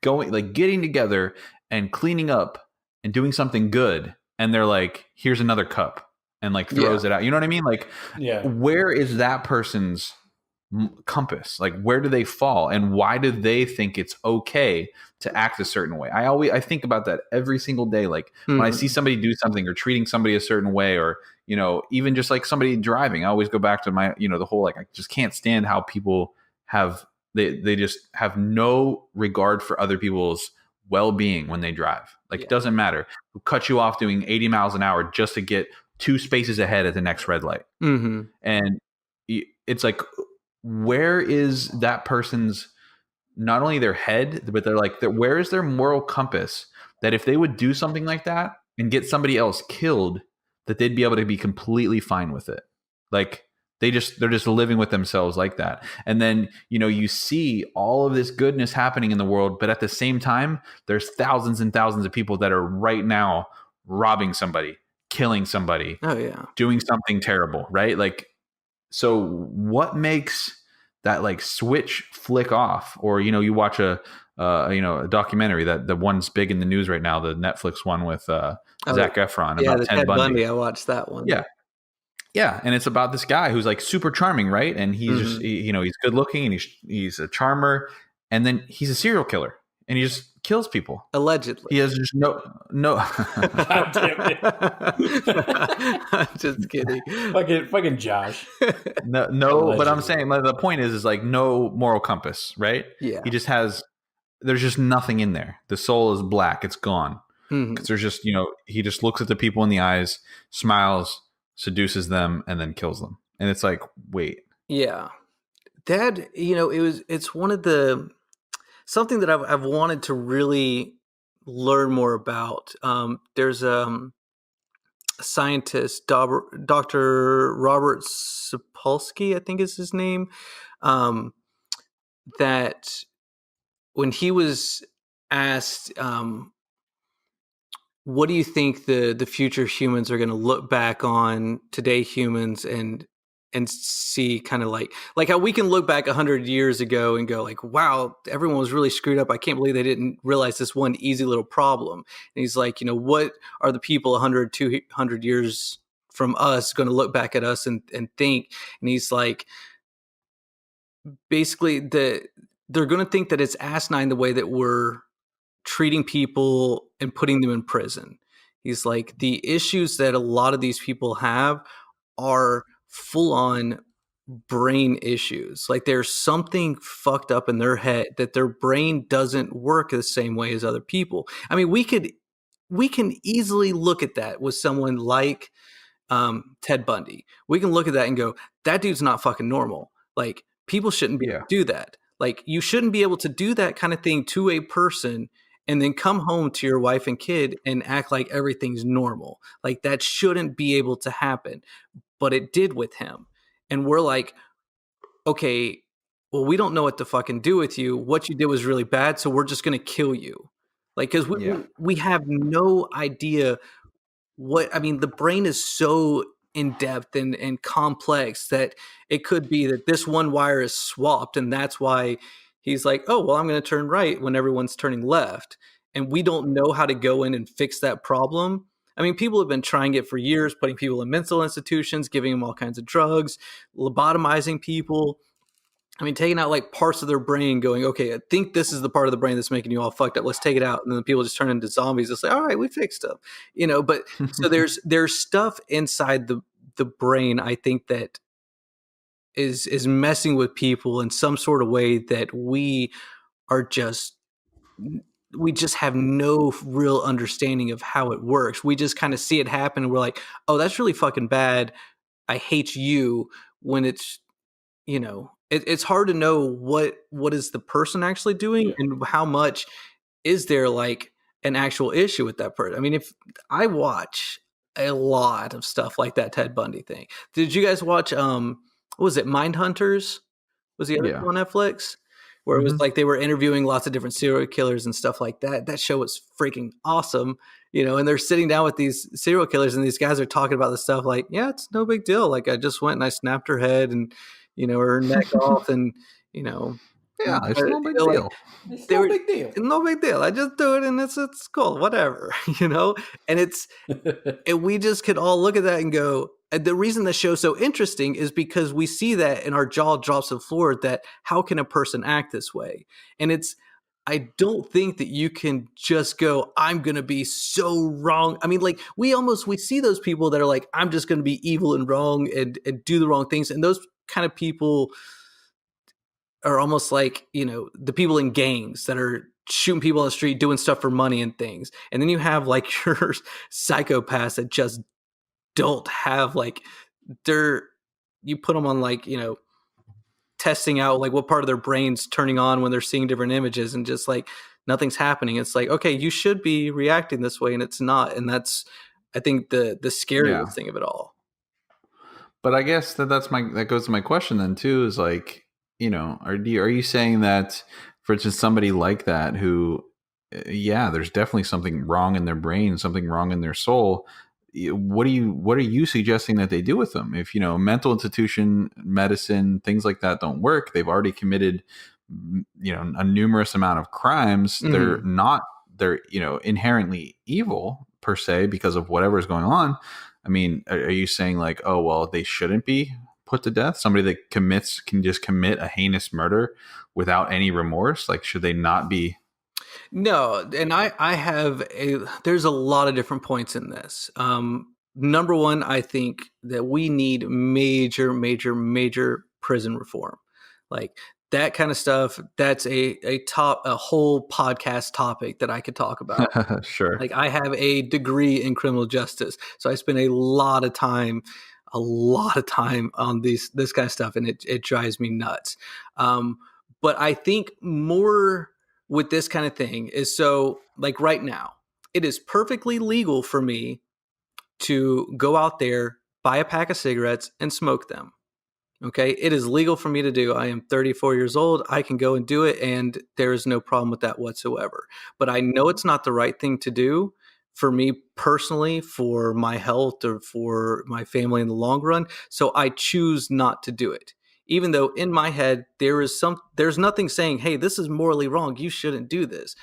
going, like, getting together and cleaning up and doing something good. And they're like, here's another cup, and like throws it out. You know what I mean? Like, where is that person's compass? Like, where do they fall, and why do they think it's okay to act a certain way? I think about that every single day. Like, when I see somebody do something or treating somebody a certain way, or, even just like somebody driving, I always go back to my, the whole, like, I just can't stand how people have, they just have no regard for other people's well-being when they drive. Like, it doesn't matter who cut you off doing 80 miles an hour just to get 2 spaces ahead at the next red light. And it's like, where is that person's, not only their head, but they're like, where is their moral compass, that if they would do something like that and get somebody else killed, that they'd be able to be completely fine with it? Like, they're just living with themselves like that. And then, you see all of this goodness happening in the world, but at the same time, there's thousands and thousands of people that are right now robbing somebody, killing somebody, doing something terrible, right? Like, so what makes that, like, switch flick off? Or, you watch a documentary, that the one's big in the news right now, the Netflix one with Zac Efron about Ted Bundy. I watched that one. Yeah. And it's about this guy who's like super charming, right? And he's just, he's good looking, and he's a charmer, and then he's a serial killer, and he just kills people. Allegedly. He has just no. God damn it. I'm just kidding. Fucking Josh. No, Allegedly. But I'm saying, like, the point is like, no moral compass, right? Yeah. He just has, there's just nothing in there. The soul is black. It's gone. Because there's just, he just looks at the people in the eyes, smiles, seduces them, and then kills them. And it's like, wait. Yeah. That, it's one of the, something that I've wanted to really learn more about. There's a scientist, Dr. Robert Sapolsky, I think is his name, that when he was asked, what do you think the future humans are going to look back on today humans and see kind of like how we can look back 100 years ago and go like, wow, everyone was really screwed up. I can't believe they didn't realize this one easy little problem. And he's like, what are the people 100, 200 years from us going to look back at us and think? And he's like, basically they're going to think that it's asinine the way that we're treating people and putting them in prison. He's like, the issues that a lot of these people have are full on brain issues. Like there's something fucked up in their head that their brain doesn't work the same way as other people. I mean, we can easily look at that with someone like Ted Bundy. We can look at that and go, that dude's not fucking normal. Like people shouldn't be able to do that. Like you shouldn't be able to do that kind of thing to a person and then come home to your wife and kid and act like everything's normal. Like that shouldn't be able to happen. But it did with him. And we're like, okay, well, we don't know what to fucking do with you. What you did was really bad, so we're just going to kill you. Like, because we have no idea the brain is so in depth and complex that it could be that this one wire is swapped, and that's why he's like, oh, well, I'm going to turn right when everyone's turning left. And we don't know how to go in and fix that problem. I mean, people have been trying it for years, putting people in mental institutions, giving them all kinds of drugs, lobotomizing people. I mean, taking out like parts of their brain going, okay, I think this is the part of the brain that's making you all fucked up. Let's take it out. And then the people just turn into zombies. It's like, all right, we fixed them, but so there's stuff inside the brain, I think, that is messing with people in some sort of way that we just have no real understanding of how it works. We just kind of see it happen and we're like, oh, that's really fucking bad. I hate you. When it's, it's hard to know what is the person actually doing and how much is there like an actual issue with that person. I mean, if I watch a lot of stuff like that Ted Bundy thing. Did you guys watch, what was it? Mindhunters was the other show on Netflix? Where it was like they were interviewing lots of different serial killers and stuff like that. That show was freaking awesome, and they're sitting down with these serial killers and these guys are talking about this stuff like, yeah, it's no big deal. Like I just went and I snapped her head and, her neck off and, yeah, it's no big deal. It's no big deal. No big deal. I just do it and it's cool, whatever, and and we just could all look at that and go, the reason the show's so interesting is because we see that and our jaw drops to the floor that how can a person act this way? And I don't think that you can just go, I'm going to be so wrong. I mean, like we see those people that are like, I'm just going to be evil and wrong and do the wrong things. And those kind of people are almost like, the people in gangs that are shooting people on the street, doing stuff for money and things. And then you have like your psychopaths that just don't have like you put them on like, testing out like what part of their brain's turning on when they're seeing different images and just like nothing's happening. It's like, okay, you should be reacting this way and it's not. And that's, I think, the scariest thing of it all. But I guess that goes to my question then too, is like, are you saying that, for instance, somebody like that who, there's definitely something wrong in their brain, something wrong in their soul. What are you suggesting that they do with them? If, mental institution, medicine, things like that don't work, they've already committed, a numerous amount of crimes. Mm-hmm. They're inherently evil per se because of whatever's going on. I mean, are you saying like, oh, well, they shouldn't be put to death? Somebody that can just commit a heinous murder without any remorse? Like, should they not be? No, and I have there's a lot of different points in this. Number one, I think that we need major prison reform. Like that kind of stuff, that's a whole podcast topic that I could talk about. Sure. Like I have a degree in criminal justice, so I spend a lot of time on this kind of stuff, and it drives me nuts. But I think more with this kind of thing is, so like right now, it is perfectly legal for me to go out there, buy a pack of cigarettes and smoke them. Okay. It is legal for me to do. I am 34 years old. I can go and do it. And there is no problem with that whatsoever. But I know it's not the right thing to do for me personally, for my health or for my family in the long run. So I choose not to do it. Even though in my head there's nothing saying, hey, this is morally wrong, you shouldn't do this.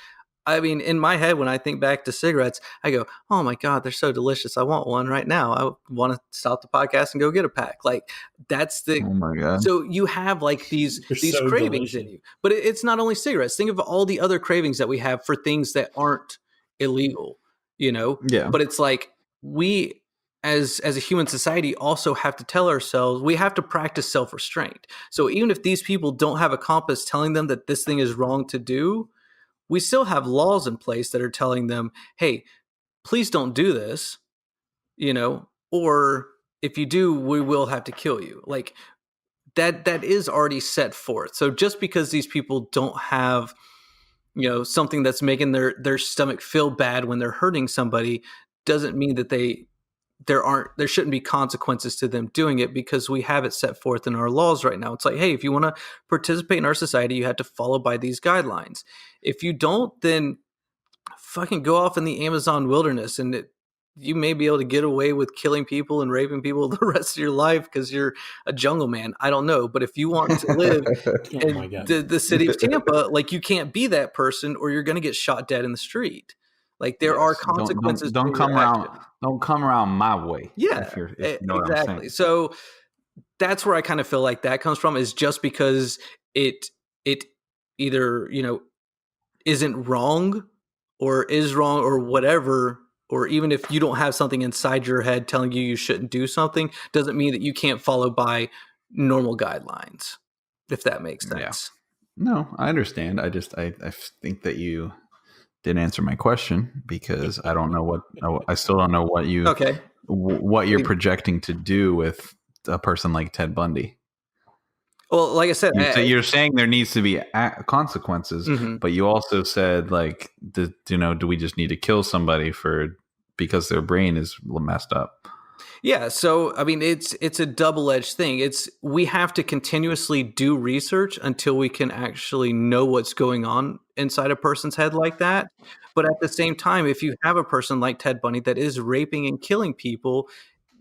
I mean, in my head, when I think back to cigarettes, I go, oh my God, they're so delicious. I want one right now. I want to stop the podcast and go get a pack. Like that's the, Oh my God. so you have like these so cravings delicious. in you, but it's not only cigarettes. Think of all the other cravings that we have for things that aren't illegal, you know? Yeah. But it's like we, as a human society, also have to tell ourselves, we have to practice self-restraint. So even if these people don't have a compass telling them that this thing is wrong to do, we still have laws in place that are telling them, hey, please don't do this, you know, or if you do, we will have to kill you. Like that is already set forth. So just because these people don't have, you know, something that's making their stomach feel bad when they're hurting somebody doesn't mean that there shouldn't be consequences to them doing it, because we have it set forth in our laws right now. It's like, hey, if you want to participate in our society, you have to follow by these guidelines. If you don't, then fucking go off in the Amazon wilderness, and you may be able to get away with killing people and raping people the rest of your life because you're a jungle man. I don't know. But if you want to live Oh my in God. the city of Tampa, like you can't be that person or you're going to get shot dead in the street. Like there are Yes. consequences. Don't to come your around. action. Don't come around my way. Yeah, if you know what I'm exactly. saying. So that's where I kind of feel like that comes from, is just because it either, you know, isn't wrong or is wrong or whatever, or even if you don't have something inside your head telling you shouldn't do something, doesn't mean that you can't follow by normal guidelines, if that makes Yeah. sense. No, I understand. I think that you didn't answer my question, because I don't know I still don't know what Okay. what you're projecting to do with a person like Ted Bundy. Well, like I said, You're saying there needs to be consequences, Mhm. but you also said, like, do we just need to kill somebody because their brain is messed up? Yeah, so I mean, it's a double-edged thing. We have to continuously do research until we can actually know what's going on inside a person's head like that. But at the same time, if you have a person like Ted Bundy that is raping and killing people,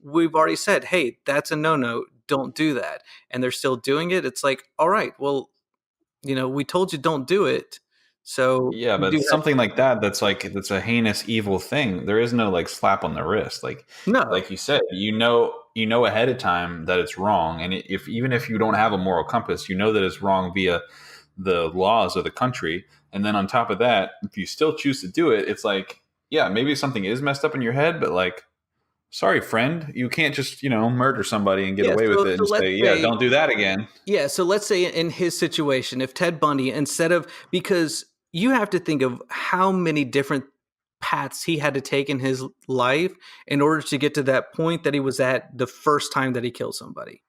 we've already said, hey, that's a no-no. Don't do that. And they're still doing it. It's like, all right, well, you know, we told you don't do it. So Yeah, you but do have something like that's a heinous, evil thing. There is no like slap on the wrist. no. Like you said, you know ahead of time that it's wrong, and even if you don't have a moral compass, you know that it's wrong via the laws of the country. And then on top of that, if you still choose to do it, it's like, yeah, maybe something is messed up in your head, but like, sorry, friend, you can't just murder somebody and get Yeah, away so- with it so and let's say, yeah, say- don't do that again. Yeah, so let's say in his situation, if Ted Bundy, because you have to think of how many different paths he had to take in his life in order to get to that point that he was at the first time that he killed somebody.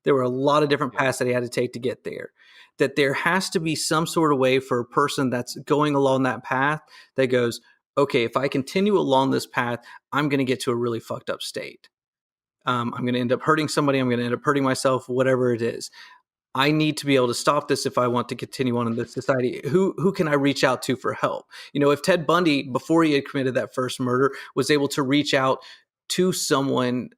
There were a lot of different paths that he had to take to get there. That there has to be some sort of way for a person that's going along that path that goes, okay, if I continue along this path, I'm going to get to a really fucked up state. I'm going to end up hurting somebody. I'm going to end up hurting myself, whatever it is. I need to be able to stop this if I want to continue on in this society. Who can I reach out to for help? You know, if Ted Bundy, before he had committed that first murder, was able to reach out to someone,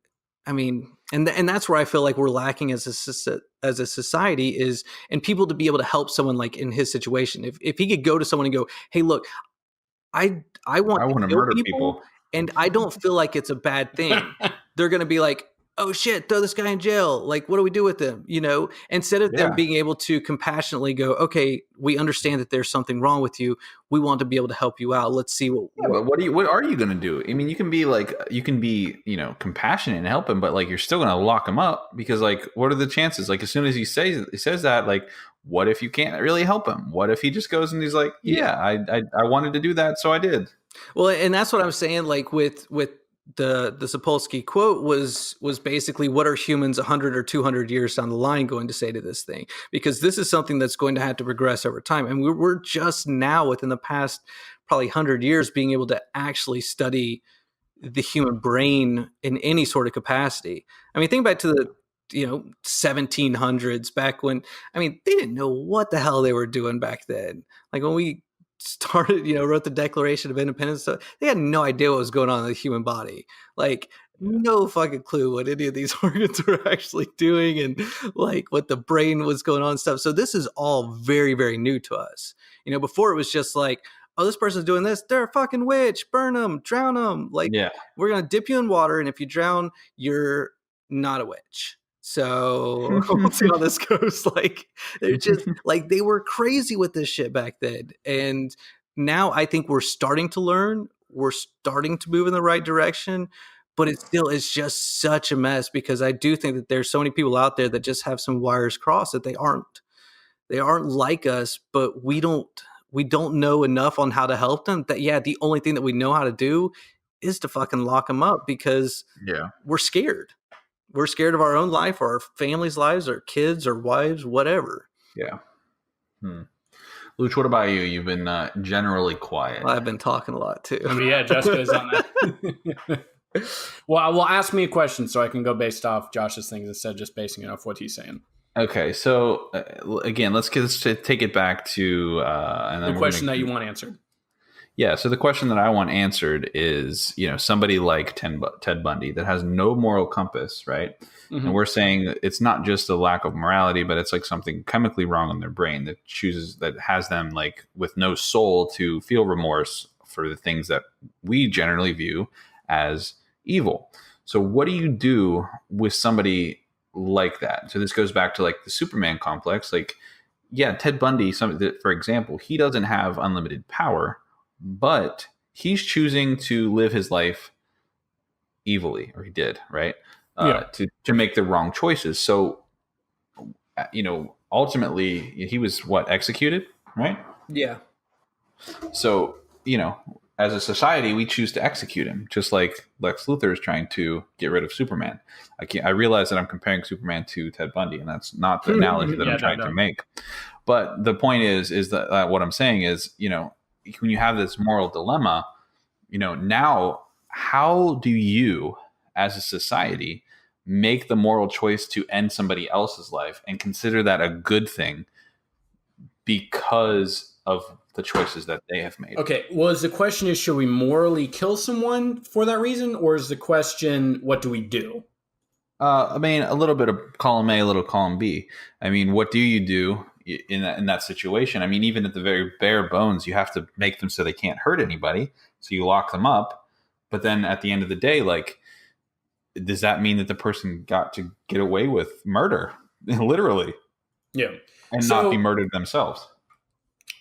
I mean, and that's where I feel like we're lacking as a society is, and people to be able to help someone like in his situation. If he could go to someone and go, hey, look, I want to kill murder people, and I don't feel like it's a bad thing. They're going to be like, oh shit, throw this guy in jail. Like, what do we do with him? You know, instead of them Yeah. being able to compassionately go, okay, we understand that there's something wrong with you. We want to be able to help you out. Let's see what. Yeah, but what are you going to do? I mean, you can be compassionate and help him, but like, you're still going to lock him up, because like, what are the chances? Like, as soon as he says that, like, what if you can't really help him? What if he just goes and he's like, yeah, I wanted to do that, so I did. Well, and that's what I'm saying. Like with the Sapolsky quote was basically, what are humans 100 or 200 years down the line going to say to this thing? Because this is something that's going to have to progress over time. And we're just now within the past probably 100 years being able to actually study the human brain in any sort of capacity. I mean, think back to the 1700s, back when, I mean, they didn't know what the hell they were doing back then. Like when we started, wrote the Declaration of Independence. So they had no idea what was going on in the human body. Like, no fucking clue what any of these organs were actually doing and like what the brain was going on and stuff. So this is all very, very new to us. Before it was just like, oh, this person's doing this. They're a fucking witch. Burn them, drown them. Like, we're going to dip you in water. And if you drown, you're not a witch. So we'll see how this goes. Like, they're just like, they were crazy with this shit back then. And now I think we're starting to learn. We're starting to move in the right direction. But it's just such a mess, because I do think that there's so many people out there that just have some wires crossed, that they aren't like us, but we don't know enough on how to help them. That the only thing that we know how to do is to fucking lock them up, because we're scared. We're scared of our own life, or our family's lives, or kids, or wives, whatever. Yeah. Luch, what about you? You've been generally quiet. I've been talking a lot too. I mean, Jessica's on that. Well, ask me a question so I can go based off Josh's things instead of just basing it off what he's saying. Okay, so again, let's take it back to and then the question that you want answered. Yeah, so the question that I want answered is, somebody like Ted Bundy that has no moral compass, right? Mm-hmm. And we're saying that it's not just a lack of morality, but it's like something chemically wrong in their brain that has them like with no soul to feel remorse for the things that we generally view as evil. So what do you do with somebody like that? So this goes back to like the Superman complex. Like, Ted Bundy, for example, he doesn't have unlimited power, but he's choosing to live his life evilly, or he did, right? To make the wrong choices. So, ultimately he was executed, right? Yeah. So, as a society, we choose to execute him, just like Lex Luthor is trying to get rid of Superman. I realize that I'm comparing Superman to Ted Bundy, and that's not the analogy that I'm trying to make. But the point is that what I'm saying is, when you have this moral dilemma, now how do you, as a society, make the moral choice to end somebody else's life and consider that a good thing because of the choices that they have made? Okay, is the question is, should we morally kill someone for that reason, or is the question, what do we do? I mean, a little bit of column A, a little column B. I mean, what do you do in that situation? I mean, even at the very bare bones, you have to make them so they can't hurt anybody. So you lock them up. But then at the end of the day, like, does that mean that the person got to get away with murder? Literally. Yeah. And not be murdered themselves.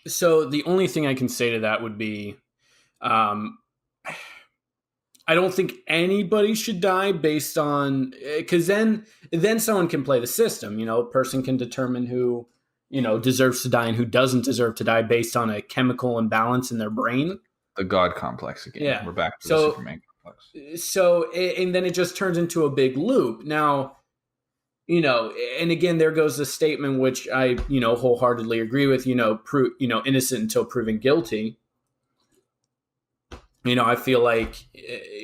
So the only thing I can say to that would be, I don't think anybody should die based on, because then someone can play the system. A person can determine who, deserves to die and who doesn't deserve to die based on a chemical imbalance in their brain. The God complex again. Yeah. We're back to the Superman complex. So, and then it just turns into a big loop. Now, and again, there goes the statement, which I, wholeheartedly agree with, innocent until proven guilty. I feel like,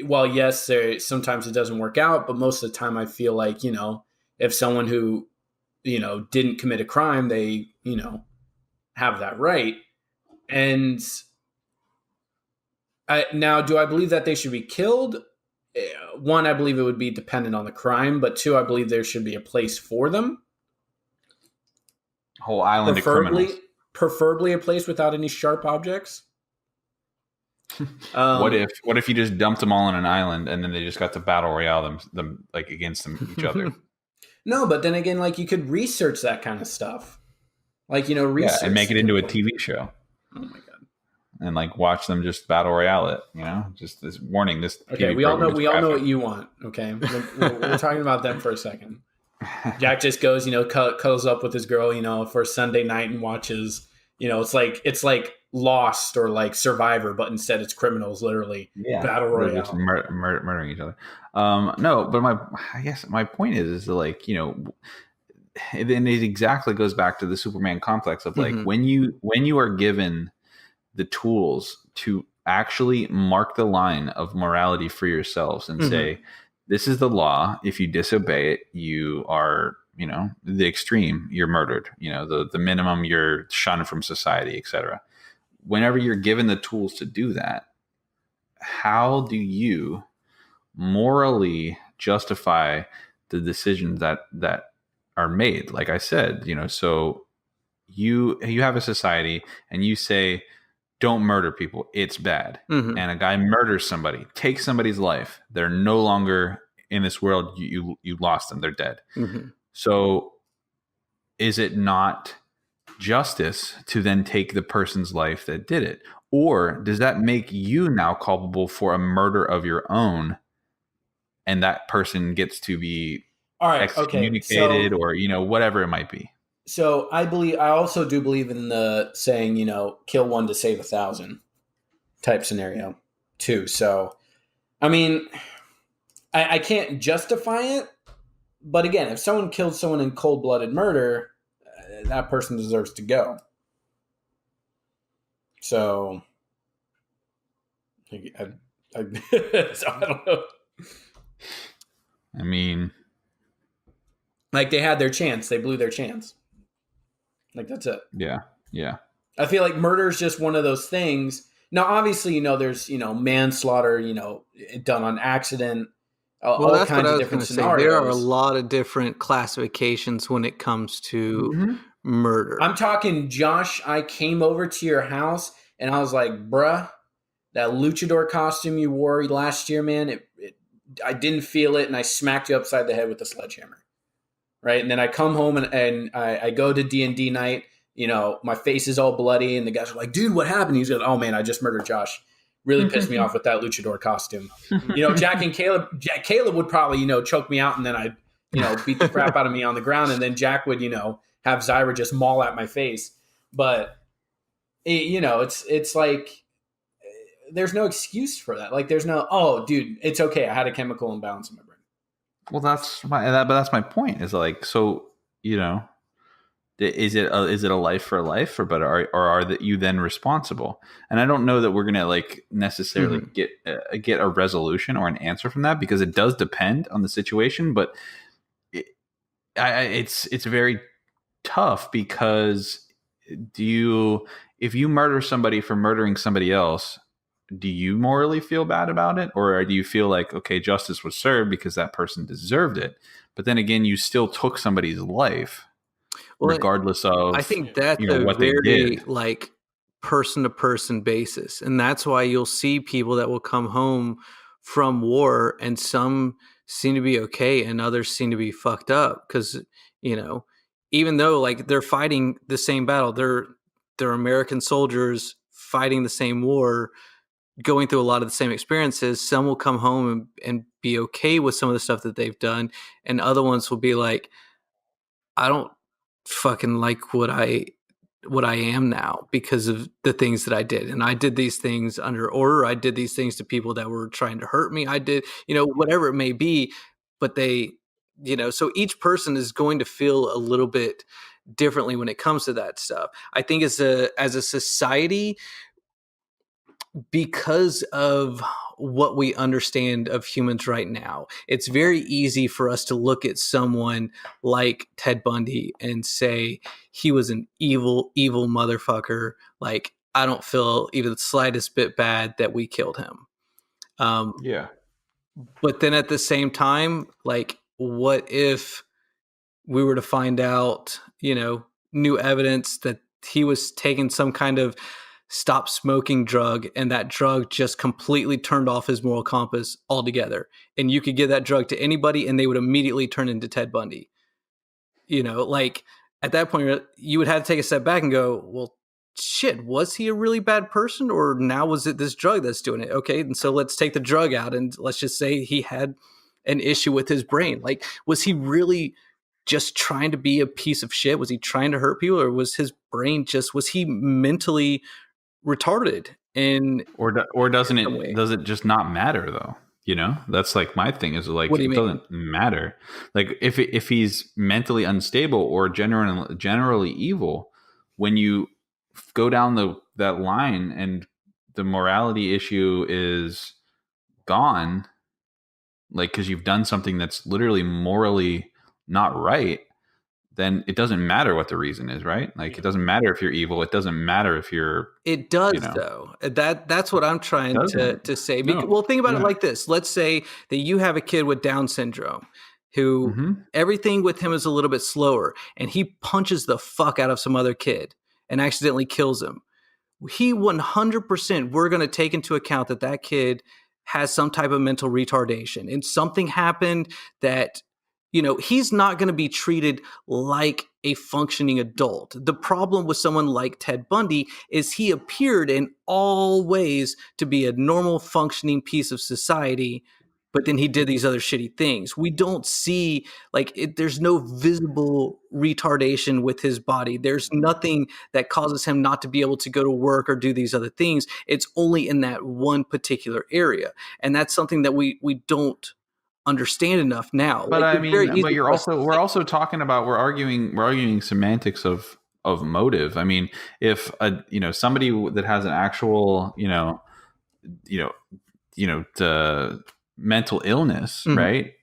well, yes, sometimes it doesn't work out, but most of the time I feel like, if someone who, didn't commit a crime, they, have that right. And now, do I believe that they should be killed? One, I believe it would be dependent on the crime, but two, I believe there should be a place for them. Whole island of criminals. Preferably a place without any sharp objects. What if you just dumped them all on an island and then they just got to battle royale them like against each other? No, but then again, like, you could research that kind of stuff, like, research and make it into a TV show. Oh my god! And like watch them just battle royale it. Just this warning. This okay. We all know what you want. Okay, we're talking about them for a second. Jack just goes, cuddles up with his girl, for Sunday night and watches. It's like Lost or like Survivor, but instead it's criminals literally battle royale, just murdering each other. No, but my point is like, and it exactly goes back to the Superman complex of like, when you are given the tools to actually mark the line of morality for yourselves and say, this is the law. If you disobey it, you are, the extreme, you're murdered. The minimum, you're shunned from society, etc. whenever you're given the tools to do that, how do you morally justify the decisions that are made? Like I said, so you have a society and you say, don't murder people, it's bad. Mhm. And a guy murders somebody, takes somebody's life, they're no longer in this world. You lost them, they're dead. Mhm. So is it not justice to then take the person's life that did it? Or does that make you now culpable for a murder of your own, and that person gets to be All right. excommunicated, Okay. or whatever it might be? So I also do believe in the saying, kill one to save 1,000 type scenario too. So, I mean, I can't justify it, but again, if someone killed someone in cold-blooded murder, that person deserves to go. So, so I don't know. I mean, Like, they had their chance, they blew their chance. Like, that's it. yeah. I feel like murder is just one of those things. Now, obviously, there's manslaughter, done on accident, Well, all that's kinds what I of was going different to say. There are a scenarios. lot of different classifications when it comes to murder. I'm talking, Josh, I came over to your house and I was like, bruh, that luchador costume you wore last year, man, I didn't feel it, and I smacked you upside the head with a sledgehammer. Right? And then I come home and I go to D&D night, my face is all bloody, and the guys are like, dude, what happened? He's like, oh man, I just murdered Josh. Really pissed me off with that luchador costume. Jack and Caleb would probably, choke me out, and then I'd, beat the crap out of me on the ground, and then Jack would, have Zyra just maul at my face. But, it's like, there's no excuse for that. Like, there's no, oh, dude, it's okay, I had a chemical imbalance in my brain. Well, that's my point. Is like, so is it a life for life, or are that you then responsible? And I don't know that we're gonna like necessarily get a resolution or an answer from that, because it does depend on the situation. But it's very tough, because if you murder somebody for murdering somebody else, do you morally feel bad about it? Or do you feel like, okay, justice was served because that person deserved it? But then again, you still took somebody's life, regardless of, I think that's what a they very did. like person to person basis. And that's why you'll see people that will come home from war and some seem to be okay and others seem to be fucked up. Cause, even though like they're fighting the same battle, they're American soldiers fighting the same war, going through a lot of the same experiences. Some will come home and be okay with some of the stuff that they've done, and other ones will be like, I don't fucking like what I am now because of the things that I did. And I did these things under order. I did these things to people that were trying to hurt me. I did, whatever it may be, but they, so each person is going to feel a little bit differently when it comes to that stuff. I think as a society, because of what we understand of humans right now, it's very easy for us to look at someone like Ted Bundy and say he was an evil, evil motherfucker. Like, I don't feel even the slightest bit bad that we killed him. Yeah. But then at the same time, like, what if we were to find out, new evidence that he was taking some kind of stop smoking drug, and that drug just completely turned off his moral compass altogether, and you could give that drug to anybody and they would immediately turn into Ted Bundy? Like, at that point you would have to take a step back and go, well, shit, was he a really bad person, or now was it this drug that's doing it? Okay, and so let's take the drug out and let's just say he had an issue with his brain. Like, was he really just trying to be a piece of shit? Was he trying to hurt people, or was his brain was he mentally retarded? And or does it just not matter though? That's like my thing is like, what do you it mean? doesn't matter. Like if he's mentally unstable or generally evil, when you go down that line and the morality issue is gone, like, because you've done something that's literally morally not right, then it doesn't matter what the reason is, right? Like it doesn't matter if you're evil. It doesn't matter if you're. It does, though. That's what I'm trying to say. No. Well, think about it like this. Let's say that you have a kid with Down syndrome who everything with him is a little bit slower, and he punches the fuck out of some other kid and accidentally kills him. He 100%, we're going to take into account that kid has some type of mental retardation, and something happened that, he's not going to be treated like a functioning adult. The problem with someone like Ted Bundy is he appeared in all ways to be a normal functioning piece of society, but then he did these other shitty things. We don't see, there's no visible retardation with his body. There's nothing that causes him not to be able to go to work or do these other things. It's only in that one particular area. And that's something that we don't understand enough now. But we're also talking about, we're arguing semantics of motive. I mean, if somebody that has an actual, the mental illness, right,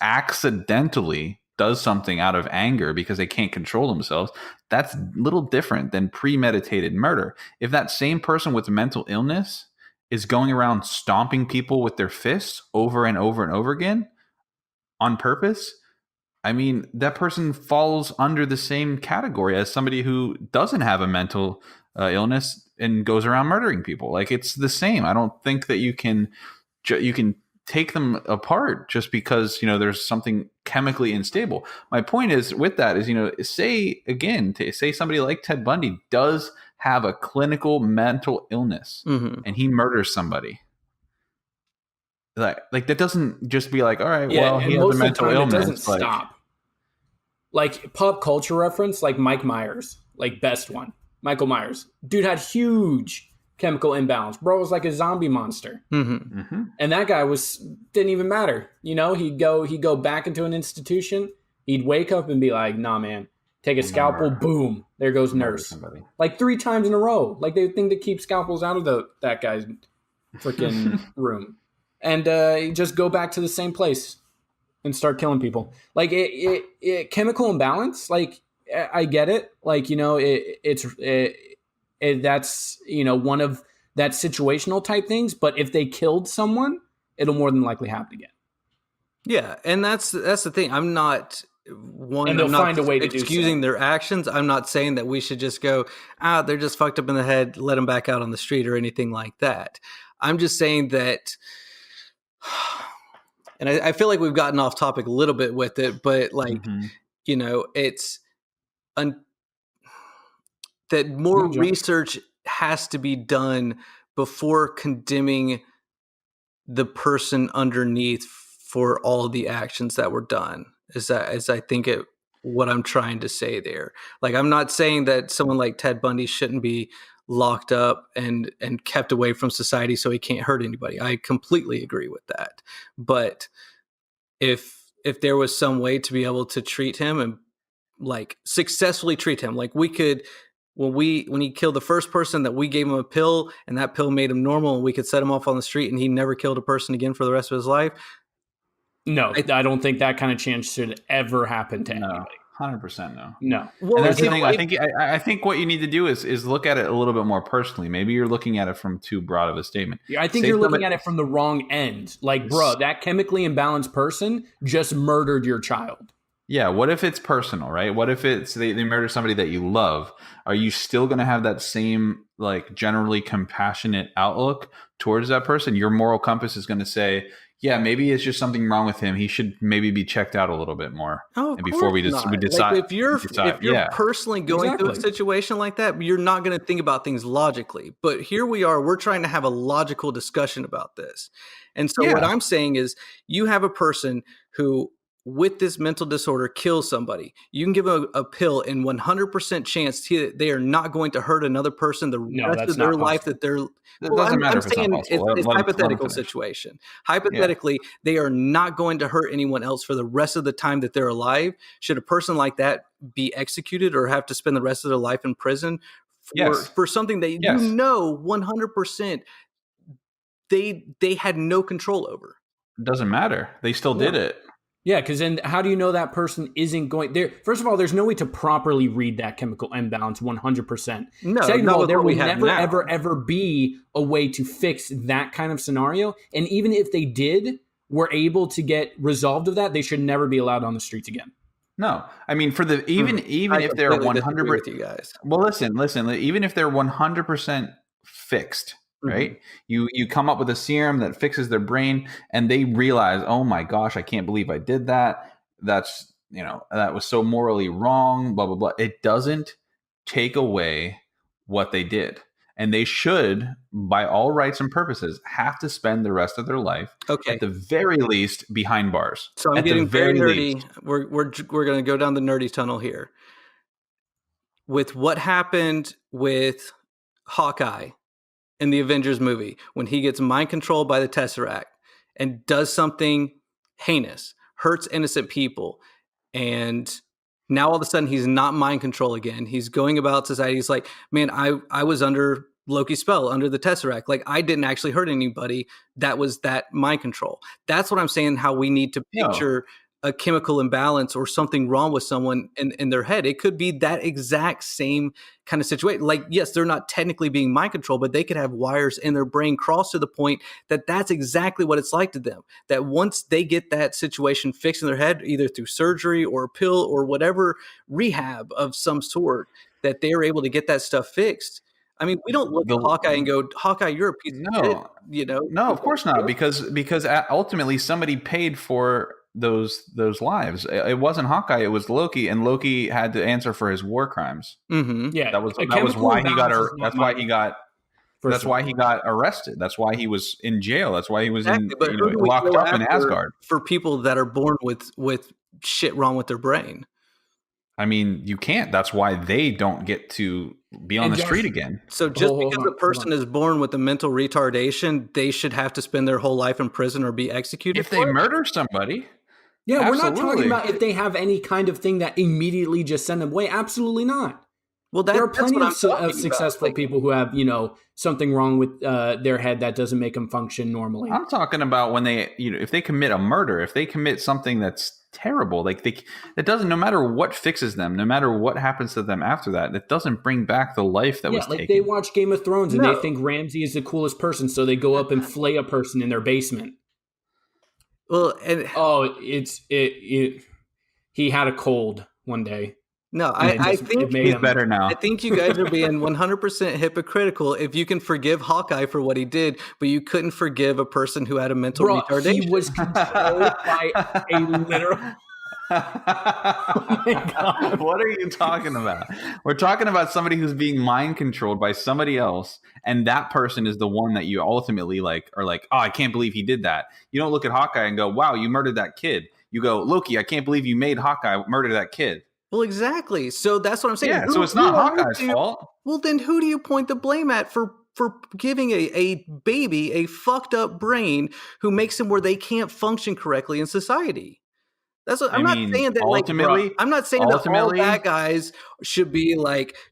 accidentally does something out of anger because they can't control themselves, that's a little different than premeditated murder. If that same person with mental illness is going around stomping people with their fists over and over and over again on purpose, I mean, that person falls under the same category as somebody who doesn't have a mental illness and goes around murdering people. Like, it's the same. I don't think that you can take them apart just because, there's something chemically unstable. My point is with that is, say somebody like Ted Bundy does have a clinical mental illness and he murders somebody. Like that doesn't just be like, all right, well, he has a mental illness. It doesn't stop. Like pop culture reference, like Mike Myers, like best one. Michael Myers. Dude had huge chemical imbalance. Bro was like a zombie monster. And that guy didn't even matter. He'd go back into an institution. He'd wake up and be like, nah, man, take a scalpel. Boom. There goes nurse. Like 3 times in a row. Like they think to keep scalpels out of that guy's freaking room. And just go back to the same place and start killing people. Like it chemical imbalance. Like I get it. Like, that's, one of that situational type things. But if they killed someone, it'll more than likely happen again. Yeah. And that's the thing. I'm not and they'll find a way to excusing their actions. I'm not saying that we should just go, they're just fucked up in the head, let them back out on the street or anything like that. I'm just saying that, and I feel like we've gotten off topic a little bit with it, but it's that more research has to be done before condemning the person underneath for all the actions that were done. Is I think what I'm trying to say there. Like, I'm not saying that someone like Ted Bundy shouldn't be locked up and kept away from society so he can't hurt anybody. I completely agree with that. But if there was some way to be able to treat him and successfully treat him, like we could, when he killed the first person, that we gave him a pill and that pill made him normal and we could set him off on the street and he never killed a person again for the rest of his life. No, I don't think that kind of change should ever happen to anybody. 100% no. No. Well, and that's the thing. I think what you need to do is look at it a little bit more personally. Maybe you're looking at it from too broad of a statement. I think you're looking at it from the wrong end. Like, bro, that chemically imbalanced person just murdered your child. Yeah. What if it's personal, right? What if it's they murder somebody that you love? Are you still going to have that same generally compassionate outlook towards that person? Your moral compass is going to say, yeah, maybe it's just something wrong with him. He should maybe be checked out a little bit more. Oh, and before we decide. If you're personally going through a situation like that, you're not going to think about things logically. But here we are, we're trying to have a logical discussion about this. And so what I'm saying is, you have a person who, with this mental disorder, kills somebody. You can give a pill and 100% chance they are not going to hurt another person the rest of their life. That they're. I'm saying it's a hypothetical situation. Hypothetically, they are not going to hurt anyone else for the rest of the time that they're alive. Should a person like that be executed or have to spend the rest of their life in prison for something that 100% they had no control over? It doesn't matter. They still did it. Yeah, because then how do you know that person isn't going there? First of all, there's no way to properly read that chemical imbalance 100%. No, Second not of all, with there what we will have never, now. ever be a way to fix that kind of scenario. And even if they were able to get resolved of that, they should never be allowed on the streets again. No, I mean for the even I if they're completely 100%. disagree with you guys. Well, listen. Even if they're 100% fixed, right? You come up with a serum that fixes their brain, and they realize, oh my gosh, I can't believe I did that. That's that was so morally wrong. Blah blah blah. It doesn't take away what they did, and they should, by all rights and purposes, have to spend the rest of their life, Okay. at the very least, behind bars. So I'm At the getting very very nerdy. least. We're going to go down the nerdy tunnel here. With what happened with Hawkeye in the Avengers movie, when he gets mind controlled by the Tesseract and does something heinous, hurts innocent people, and now all of a sudden he's not mind control again. He's going about society. He's like, man, I was under Loki's spell, under the Tesseract. Like, I didn't actually hurt anybody. That was that mind control. That's what I'm saying, how we need to picture a chemical imbalance or something wrong with someone in their head. It could be that exact same kind of situation. Like, yes, they're not technically being mind controlled, but they could have wires in their brain cross to the point that that's exactly what it's like to them. That once they get that situation fixed in their head, either through surgery or a pill or whatever rehab of some sort, that they're able to get that stuff fixed. I mean, we don't look at Hawkeye and go, Hawkeye, you're a piece of shit, you know? No, of course not, because ultimately somebody paid for those lives. It wasn't Hawkeye, it was Loki, and Loki had to answer for his war crimes. Mm-hmm. Yeah, that was why he got that's why he got arrested. That's why he was in jail. That's why he was locked up in Asgard. For people that are born with shit wrong with their brain. I mean, you can't. That's why they don't get to be on the street again. So just because a person is born with a mental retardation, they should have to spend their whole life in prison or be executed if they murder somebody. Yeah, absolutely. We're not talking about if they have any kind of thing that immediately just send them away. Absolutely not. Well, there are plenty of successful people who have, something wrong with their head that doesn't make them function normally. I'm talking about when they, if they commit a murder, if they commit something that's terrible, it doesn't, no matter what fixes them, no matter what happens to them after that, it doesn't bring back the life that was taken. They watch Game of Thrones and they think Ramsay is the coolest person, so they go up and flay a person in their basement. Well, he had a cold one day. No, I think he's better now. I think you guys are being 100% hypocritical if you can forgive Hawkeye for what he did, but you couldn't forgive a person who had a mental retardation. He was controlled by a literal... Oh my God. What are you talking about? We're talking about somebody who's being mind controlled by somebody else, and that person is the one that you ultimately are like, oh, I can't believe he did that. You don't look at Hawkeye and go, wow, you murdered that kid. You go, Loki, I can't believe you made Hawkeye murder that kid. Well, exactly. So that's what I'm saying. Yeah, so it's not Hawkeye's fault. Well, then who do you point the blame at for giving a baby a fucked up brain who makes them where they can't function correctly in society? That's what I'm not saying that. I'm not saying that all bad guys should be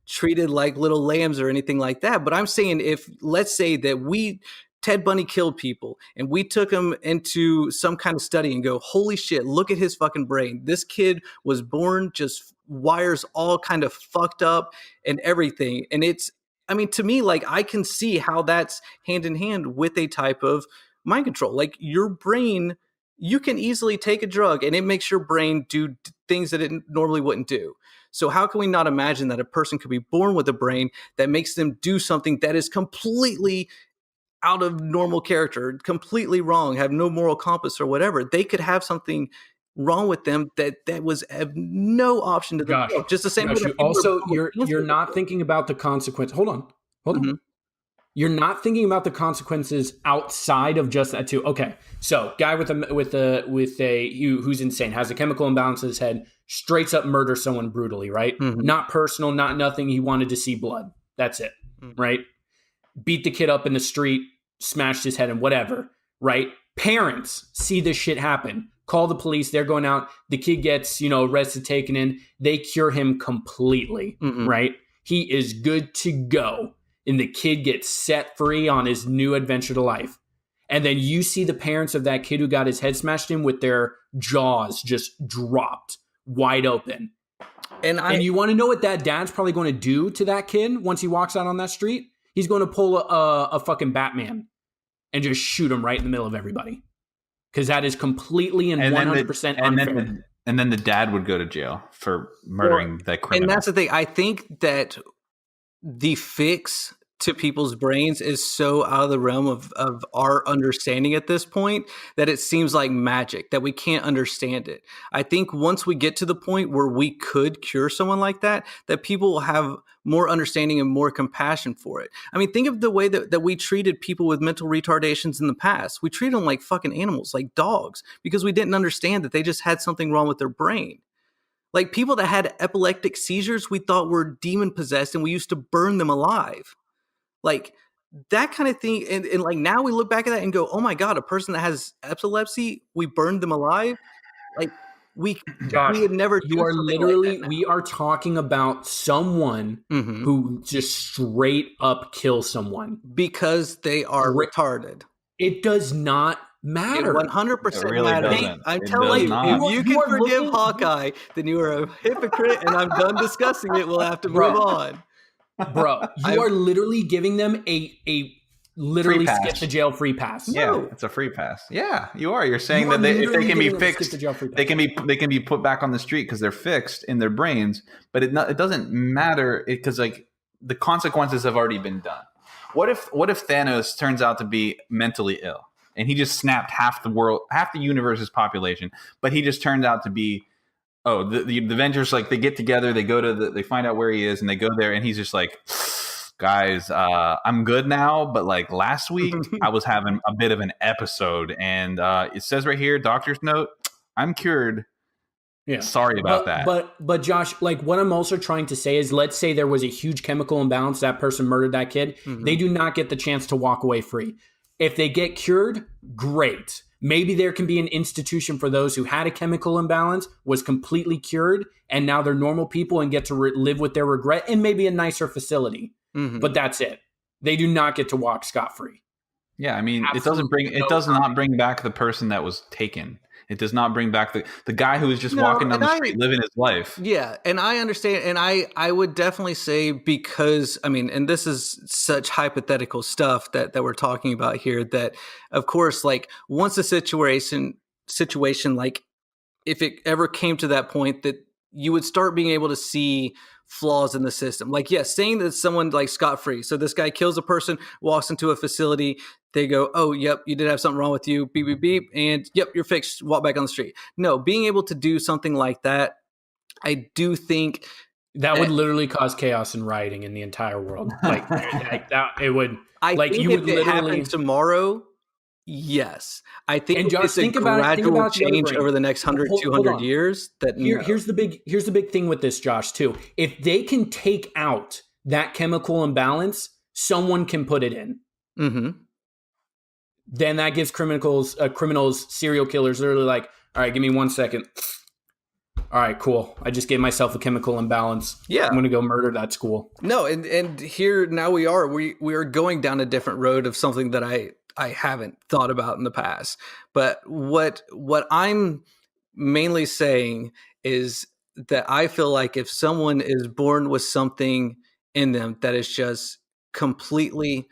treated like little lambs or anything like that. But I'm saying, if let's say that Ted Bundy killed people and we took him into some kind of study and go, holy shit, look at his fucking brain. This kid was born just wires all kind of fucked up and everything. And to me, I can see how that's hand in hand with a type of mind control. Like, your brain, you can easily take a drug and it makes your brain do things that it normally wouldn't do. So how can we not imagine that a person could be born with a brain that makes them do something that is completely out of normal character, completely wrong, have no moral compass or whatever? They could have something wrong with them that was have no option to them. Just the same way. You're not thinking about the consequence. Hold on. Mm-hmm. You're not thinking about the consequences outside of just that too. Okay, so guy who's insane, has a chemical imbalance in his head, straight up murder someone brutally, right? Mm-hmm. Not personal, not nothing. He wanted to see blood. That's it, right? Beat the kid up in the street, smashed his head and whatever, right? Parents see this shit happen. Call the police. They're going out. The kid gets, arrested, taken in. They cure him completely, right? He is good to go. And the kid gets set free on his new adventure to life. And then you see the parents of that kid who got his head smashed in with their jaws just dropped wide open. And you want to know what that dad's probably going to do to that kid once he walks out on that street? He's going to pull a fucking Batman and just shoot him right in the middle of everybody. Because that is completely and 100% unfair. And then the dad would go to jail for murdering that criminal. And that's the thing. I think that the fix to people's brains is so out of the realm of our understanding at this point that it seems like magic, that we can't understand it. I think once we get to the point where we could cure someone like that people will have more understanding and more compassion for it. I mean, think of the way that we treated people with mental retardations in the past. We treated them like fucking animals, like dogs, because we didn't understand that they just had something wrong with their brain. Like people that had epileptic seizures, we thought were demon possessed and we used to burn them alive. Like that kind of thing. And like now we look back at that and go, oh my God, a person that has epilepsy, we burned them alive. Like we would never do you are literally, like we are talking about someone who just straight up kills someone. Because they are retarded. It does not matter. 100% really matter. doesn't. I'm telling you, if you can forgive Hawkeye, then you are a hypocrite and I'm done discussing it. We'll have to move on. Bro, you are literally giving them a literally skip the jail free pass. Yeah, it's a free pass. Yeah, you are. You're saying that if they can be fixed, they can be put back on the street because they're fixed in their brains. But it doesn't matter because like the consequences have already been done. What if Thanos turns out to be mentally ill and he just snapped half the universe's population, but he just turned out to be the Avengers, like they get together, they go to they find out where he is and they go there and he's just like, guys, I'm good now, but like last week I was having a bit of an episode and it says right here, doctor's note, I'm cured. Yeah. Sorry about that. But Josh, like what I'm also trying to say is, let's say there was a huge chemical imbalance, that person murdered that kid. They do not get the chance to walk away free. If they get cured, great. Maybe there can be an institution for those who had a chemical imbalance, was completely cured, and now they're normal people and get to live with their regret, and maybe a nicer facility. But that's it. They do not get to walk scot-free. Yeah, I mean, it does not bring back the person that was taken. It does not bring back the guy who was just walking down the street living his life. Yeah, and I understand, and I would definitely say, because I mean, and this is such hypothetical stuff that we're talking about here, that of course, like once a situation like if it ever came to that point that you would start being able to see flaws in the system. Like, yes, saying that someone like scot-free. So this guy kills a person, walks into a facility. They go, oh, yep, you did have something wrong with you. Beep, beep, beep. And yep, you're fixed. Walk back on the street. No, being able to do something like that, I do think that would literally cause chaos and rioting in the entire world. Like that, it would. I think you would literally happen tomorrow. Yes, I think and Josh, it's a gradual change over the next 100, 200 years. That here's the big thing with this, Josh. Too, if they can take out that chemical imbalance, someone can put it in. Then that gives criminals, serial killers, literally like, all right, give me 1 second. All right, cool. I just gave myself a chemical imbalance. Yeah, I'm going to go murder that school. No, and here now we are going down a different road of something that I haven't thought about in the past. But what I'm mainly saying is that I feel like if someone is born with something in them that is just completely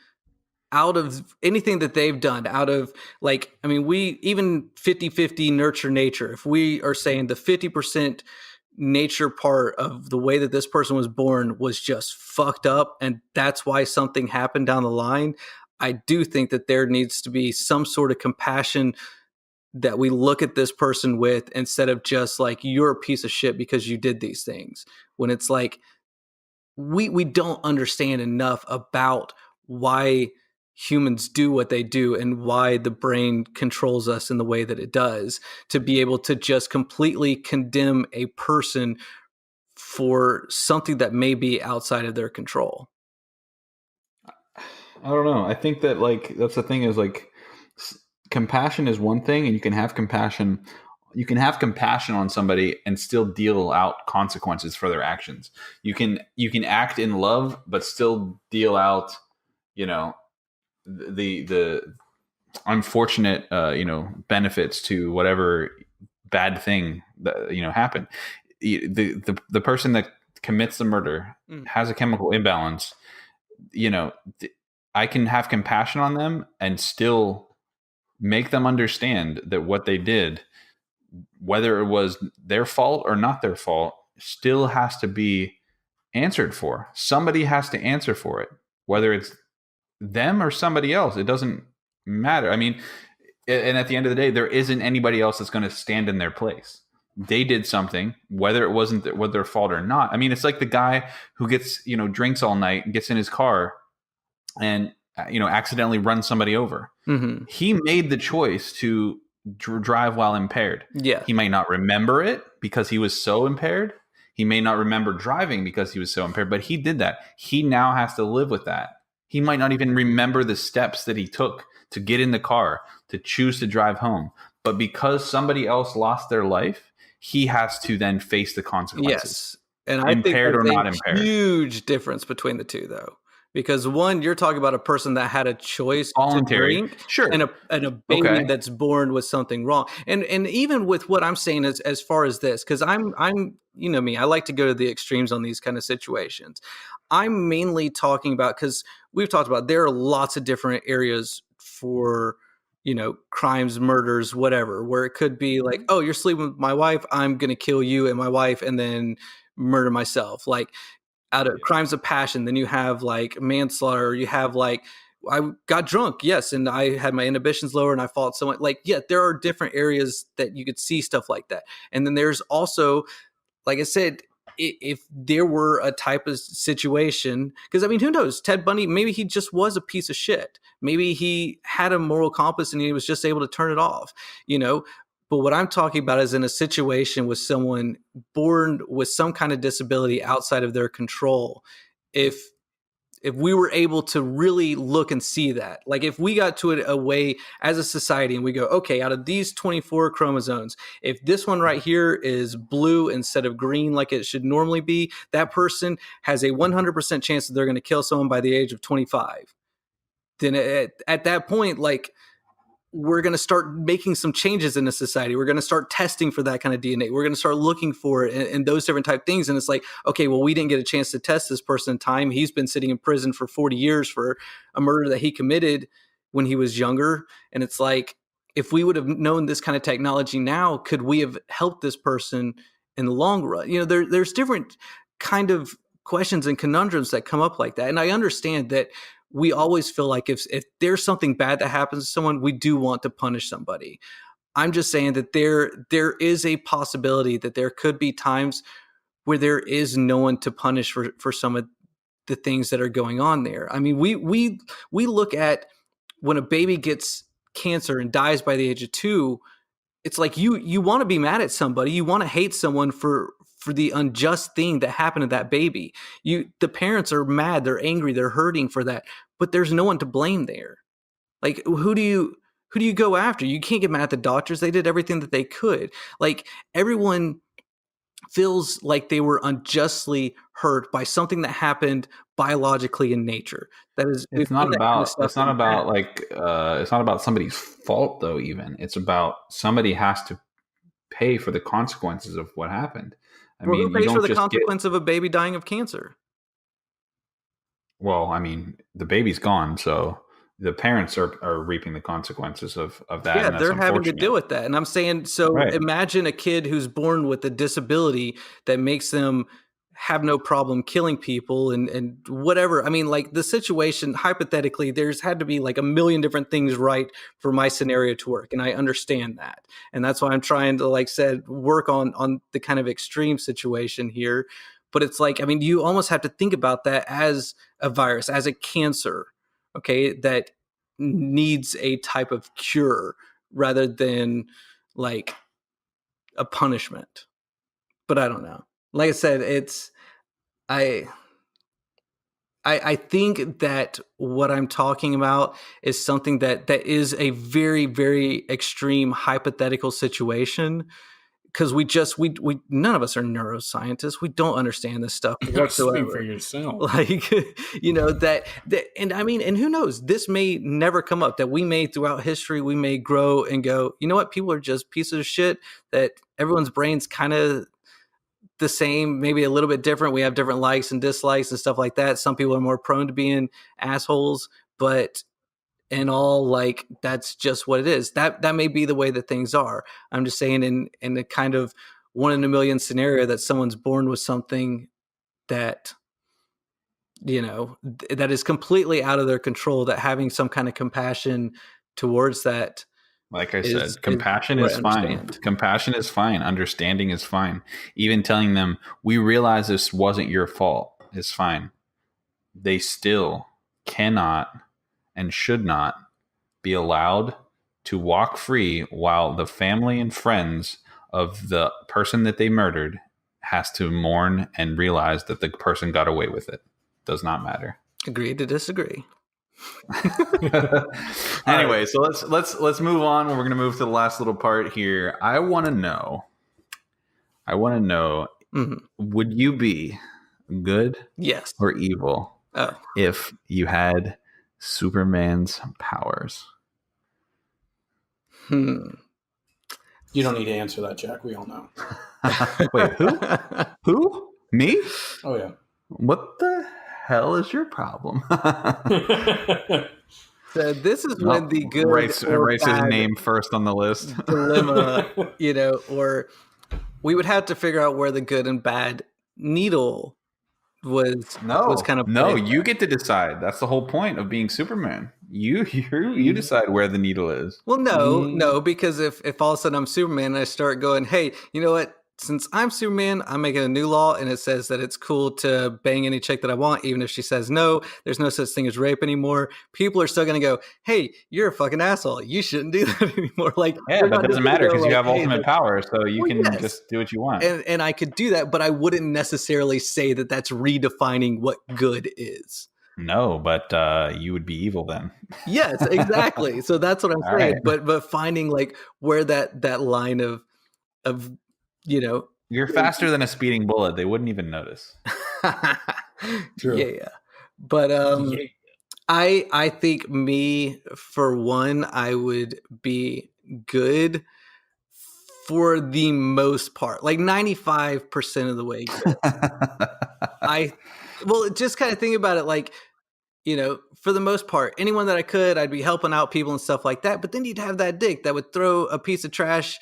out of anything that they've done, out of like, I mean, we even 50-50 nurture nature. If we are saying the 50% nature part of the way that this person was born was just fucked up, and that's why something happened down the line, I do think that there needs to be some sort of compassion that we look at this person with, instead of just like, you're a piece of shit because you did these things. When it's like, we don't understand enough about why humans do what they do and why the brain controls us in the way that it does, to be able to just completely condemn a person for something that may be outside of their control. I don't know. I think that like that's the thing is like compassion is one thing, and you can have compassion. You can have compassion on somebody and still deal out consequences for their actions. You can act in love, but still deal out, you know, the unfortunate, benefits to whatever bad thing that, happened. The person that commits the murder has a chemical imbalance. I can have compassion on them and still make them understand that what they did, whether it was their fault or not their fault, still has to be answered for. Somebody has to answer for it, whether it's them or somebody else. It doesn't matter. I mean, and at the end of the day, there isn't anybody else that's going to stand in their place. They did something, whether it wasn't their fault or not. I mean, it's like the guy who gets, drinks all night and gets in his car and, accidentally runs somebody over. Mm-hmm. He made the choice to drive while impaired. Yeah. He might not remember it because he was so impaired. He may not remember driving because he was so impaired, but he did that. He now has to live with that. He might not even remember the steps that he took to get in the car, to choose to drive home. But because somebody else lost their life, he has to then face the consequences. Yes. And I impaired think or not a impaired. huge difference between the two, though. Because one, you're talking about a person that had a choice Voluntary. to drink, Sure. and a baby Okay. that's born with something wrong. And even with what I'm saying as far as this, because I'm you know me, I like to go to the extremes on these kind of situations. I'm mainly talking about, because we've talked about there are lots of different areas for crimes, murders, whatever, where it could be like, oh, you're sleeping with my wife, I'm gonna kill you and my wife and then murder myself. Like, out of crimes of passion, then you have like manslaughter, you have like, I got drunk, yes, and I had my inhibitions lower and I fought someone. Like, yeah, there are different areas that you could see stuff like that. And then there's also, like I said, if there were a type of situation, because I mean, who knows? Ted Bundy, maybe he just was a piece of shit. Maybe he had a moral compass and he was just able to turn it off, But what I'm talking about is in a situation with someone born with some kind of disability outside of their control. If we were able to really look and see that, like if we got to a way as a society and we go, okay, out of these 24 chromosomes, if this one right here is blue instead of green like it should normally be, that person has a 100% chance that they're going to kill someone by the age of 25. Then at that point, like, we're going to start making some changes in the society. We're going to start testing for that kind of DNA. We're going to start looking for it and those different type things. And it's like, okay, well, we didn't get a chance to test this person in time. He's been sitting in prison for 40 years for a murder that he committed when he was younger. And it's like, if we would have known this kind of technology now, could we have helped this person in the long run? There's different kind of questions and conundrums that come up like that. And I understand that we always feel like if there's something bad that happens to someone, we do want to punish somebody. I'm just saying that there is a possibility that there could be times where there is no one to punish for some of the things that are going on there. I mean, we look at when a baby gets cancer and dies by the age of 2, it's like you want to be mad at somebody, you want to hate someone for the unjust thing that happened to that baby. The parents are mad, they're angry, they're hurting for that, but there's no one to blame there. Like, who do you go after? You can't get mad at the doctors. They did everything that they could. Like, everyone feels like they were unjustly hurt by something that happened biologically in nature. That is, it's not about somebody's fault though. Even it's about somebody has to pay for the consequences of what happened. Who pays for the consequence of a baby dying of cancer? Well, I mean, the baby's gone, so the parents are reaping the consequences of that. Yeah, they're having to deal with that. And I'm saying, so right. Imagine a kid who's born with a disability that makes them have no problem killing people and whatever. I mean, like, the situation, hypothetically, there's had to be like a million different things right for my scenario to work. And I understand that. And that's why I'm trying to, like said, work on the kind of extreme situation here. But it's like, I mean, you almost have to think about that as a virus, as a cancer, okay, that needs a type of cure rather than like a punishment. But I don't know. Like I said, it's I think that what I'm talking about is something that is a very, very extreme hypothetical situation because we none of us are neuroscientists. We don't understand this stuff Speak whatsoever. for yourself. Like, you know, that, and I mean, and who knows, this may never come up, that we may throughout history, we may grow and go, you know what, people are just pieces of shit, that everyone's brain's kind of the same, maybe a little bit different. We have different likes and dislikes and stuff like that. Some people are more prone to being assholes, but in all, like, that's just what it is. That may be the way that things are. I'm just saying, in a kind of 1 in a million scenario, that someone's born with something that, you know, that is completely out of their control, that having some kind of compassion towards that, like I said, compassion is fine. Compassion is fine. Understanding is fine. Even telling them, we realize this wasn't your fault, is fine. They still cannot and should not be allowed to walk free while the family and friends of the person that they murdered has to mourn and realize that the person got away with it. Does not matter. Agree to disagree. Anyway, so let's move on. We're going to move to the last little part here. I want to know, would you be good, yes, or evil, if you had Superman's powers? You don't need to answer that, Jack. We all know. Wait, who? Me? Oh yeah. What the hell is your problem? So this is when the good writes his name first on the list. Dilemma, you know, or we would have to figure out where the good and bad needle was kind of you get to decide. That's the whole point of being Superman. You decide where the needle is. Well, no, because if all of a sudden I'm Superman and I start going, hey, you know what? Since I'm Superman, I'm making a new law, and it says that it's cool to bang any chick that I want, even if she says no. There's no such thing as rape anymore. People are still going to go, hey, you're a fucking asshole. You shouldn't do that anymore. Like, yeah, that doesn't matter because you have ultimate power, so you can just do what you want. And I could do that, but I wouldn't necessarily say that that's redefining what good is. No, but you would be evil then. Yes, exactly. So that's what I'm saying. Right. But finding like where that line of you know, you're faster than a speeding bullet. They wouldn't even notice. True. Yeah. But I think me, for one, I would be good for the most part, like 95% of the way good. Just kind of think about it, like, you know, for the most part, anyone that I could, I'd be helping out people and stuff like that. But then you'd have that dick that would throw a piece of trash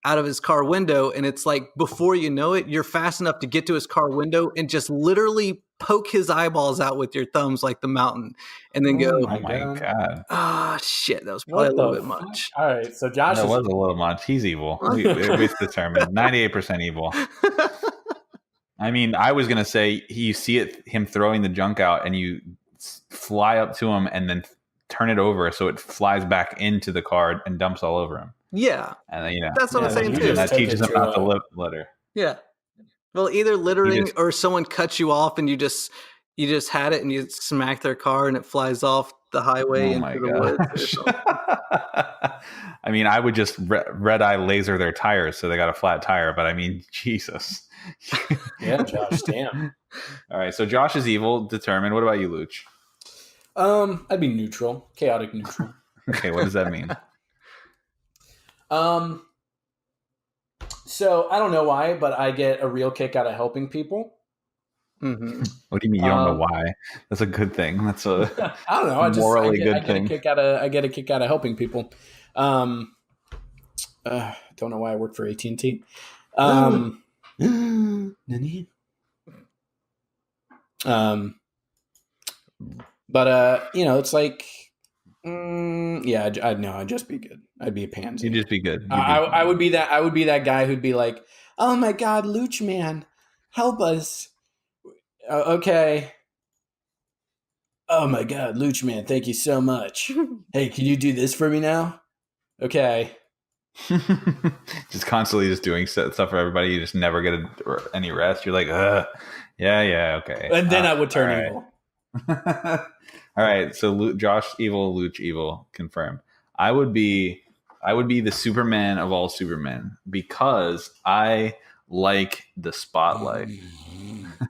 out of his car window, and it's like, before you know it, you're fast enough to get to his car window and just literally poke his eyeballs out with your thumbs like the mountain, and then go, oh my god, ah, shit, that was probably a little bit much. All right, so Josh, that was a little much. He's evil. It's determined 98% evil. I mean, I was gonna say, you see him throwing the junk out, and you fly up to him and then turn it over so it flies back into the car and dumps all over him. Yeah, and you know, that's what I'm saying too. That teaches them not to litter. Yeah, well, either littering or someone cuts you off and you just had it and you smack their car and it flies off the highway into the woods. I mean, I would just red eye laser their tires so they got a flat tire. But I mean, Jesus. Yeah, Josh, damn. All right, so Josh is evil, determined. What about you, Luch? I'd be neutral, chaotic neutral. Okay, what does that mean? So I don't know why, but I get a real kick out of helping people. Mm-hmm. What do you mean you don't know why? That's a good thing. That's a I don't know. Morally good thing. I get a kick out of helping people. Don't know why I work for AT&T. But you know, it's like, I'd just be good. I'd be a pansy. You'd just be good. I would be that. I would be that guy who'd be like, "Oh my God, Luch man, help us." Okay. Oh my God, Luch man, thank you so much. Hey, can you do this for me now? Okay. Just constantly just doing stuff for everybody. You just never get any rest. You're like, yeah, okay. And then I would turn evil. All right, so Josh evil, Luch evil, confirmed. I would be I would be the Superman of all Supermen because I like the spotlight.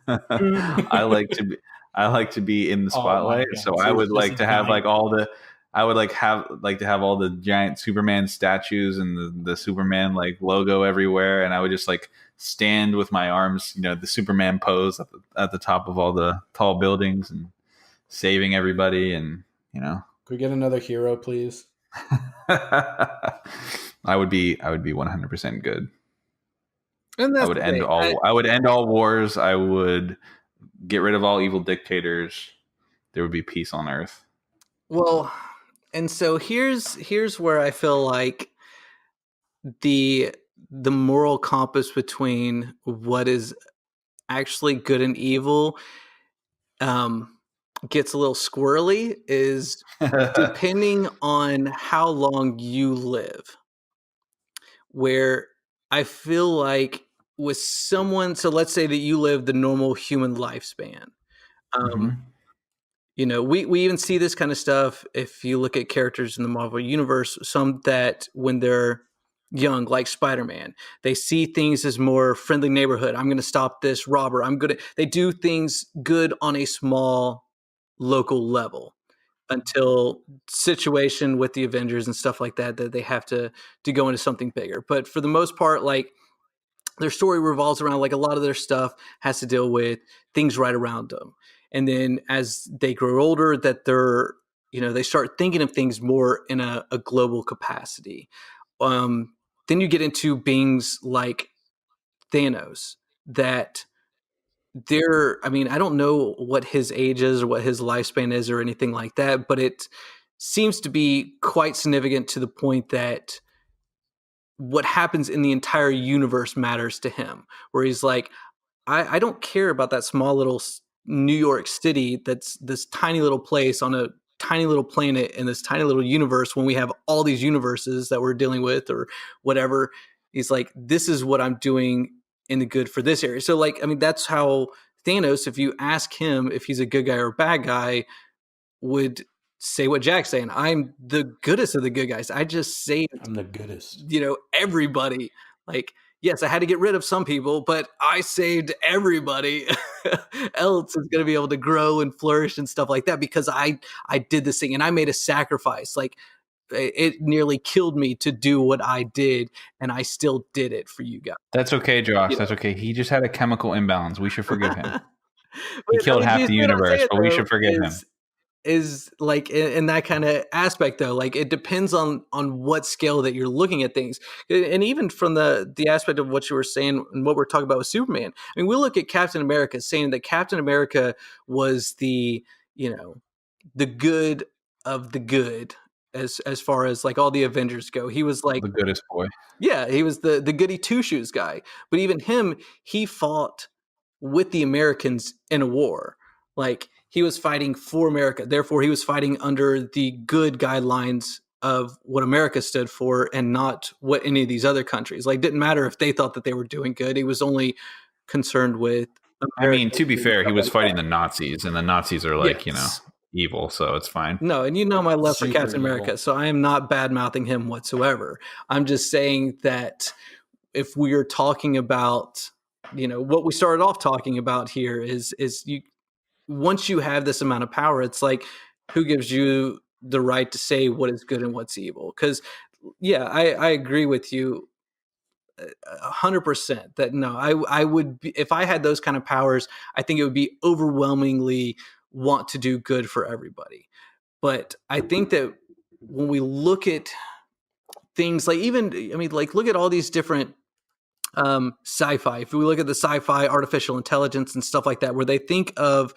I like to be in the spotlight. God. So I would Just like a to have giant- I would like to have all the giant Superman statues and the Superman like logo everywhere, and I would just like stand with my arms, the Superman pose at the top of all the tall buildings and saving everybody, and Could we get another hero, please? I would be 100% good. And I that's would the end thing. all I would end all wars. I would get rid of all evil dictators. There would be peace on earth. Well, and so here's where I feel like the moral compass between what is actually good and evil gets a little squirrely is depending on how long you live. Where I feel like with someone, so let's say that you live the normal human lifespan. Mhm. We even see this kind of stuff if you look at characters in the Marvel universe, some that when they're young, like Spider-Man, they see things as more friendly neighborhood. I'm going to stop this robber. They do things good on a small local level until situation with the Avengers and stuff like that they have to go into something bigger. But for the most part, like their story revolves around like a lot of their stuff has to deal with things right around them. And then as they grow older, that they start thinking of things more in a global capacity. Then you get into beings like Thanos that I don't know what his age is or what his lifespan is or anything like that, but it seems to be quite significant to the point that what happens in the entire universe matters to him, where he's like, I don't care about that small little New York City that's this tiny little place on a tiny little planet in this tiny little universe when we have all these universes that we're dealing with or whatever. He's like, this is what I'm doing in the good for this area. So that's how Thanos, if you ask him if he's a good guy or a bad guy, would say what Jack's saying. I'm the goodest of the good guys. I just saved, I'm the goodest. everybody. Like, yes, I had to get rid of some people, but I saved everybody else is going to be able to grow and flourish and stuff like that because I did this thing and I made a sacrifice. Like, it nearly killed me to do what I did, and I still did it for you guys. That's okay, Josh. You know. That's okay. He just had a chemical imbalance. We should forgive him. He But, killed half the you see what I'm universe, saying, but we though, should forgive him. is like in that kind of aspect though, like it depends on what scale that you're looking at things. And even from the aspect of what you were saying and what we're talking about with Superman, I mean, we look at Captain America saying that Captain America was the good of the good as far as like all the Avengers go. He was like The goodest boy. yeah, he was the goody two shoes guy. But even him, he fought with the Americans in a war. Like he was fighting for America. Therefore, he was fighting under the good guidelines of what America stood for and not what any of these other countries. Like, didn't matter if they thought that they were doing good. He was only concerned with I mean, to be Americans fair, and he was stuff like fighting the Nazis, and the Nazis are like, Yes. evil, so it's fine. No, and my love for Super Captain evil. America, so I am not bad mouthing him whatsoever. I'm just saying that if we are talking about, what we started off talking about here is you once you have this amount of power, it's like who gives you the right to say what is good and what's evil? Because yeah, I agree with you 100% that no, I would be, if I had those kind of powers, I think it would be overwhelmingly want to do good for everybody. But I think that when we look at things like look at all these different sci-fi. If we look at the sci-fi artificial intelligence and stuff like that, where they think of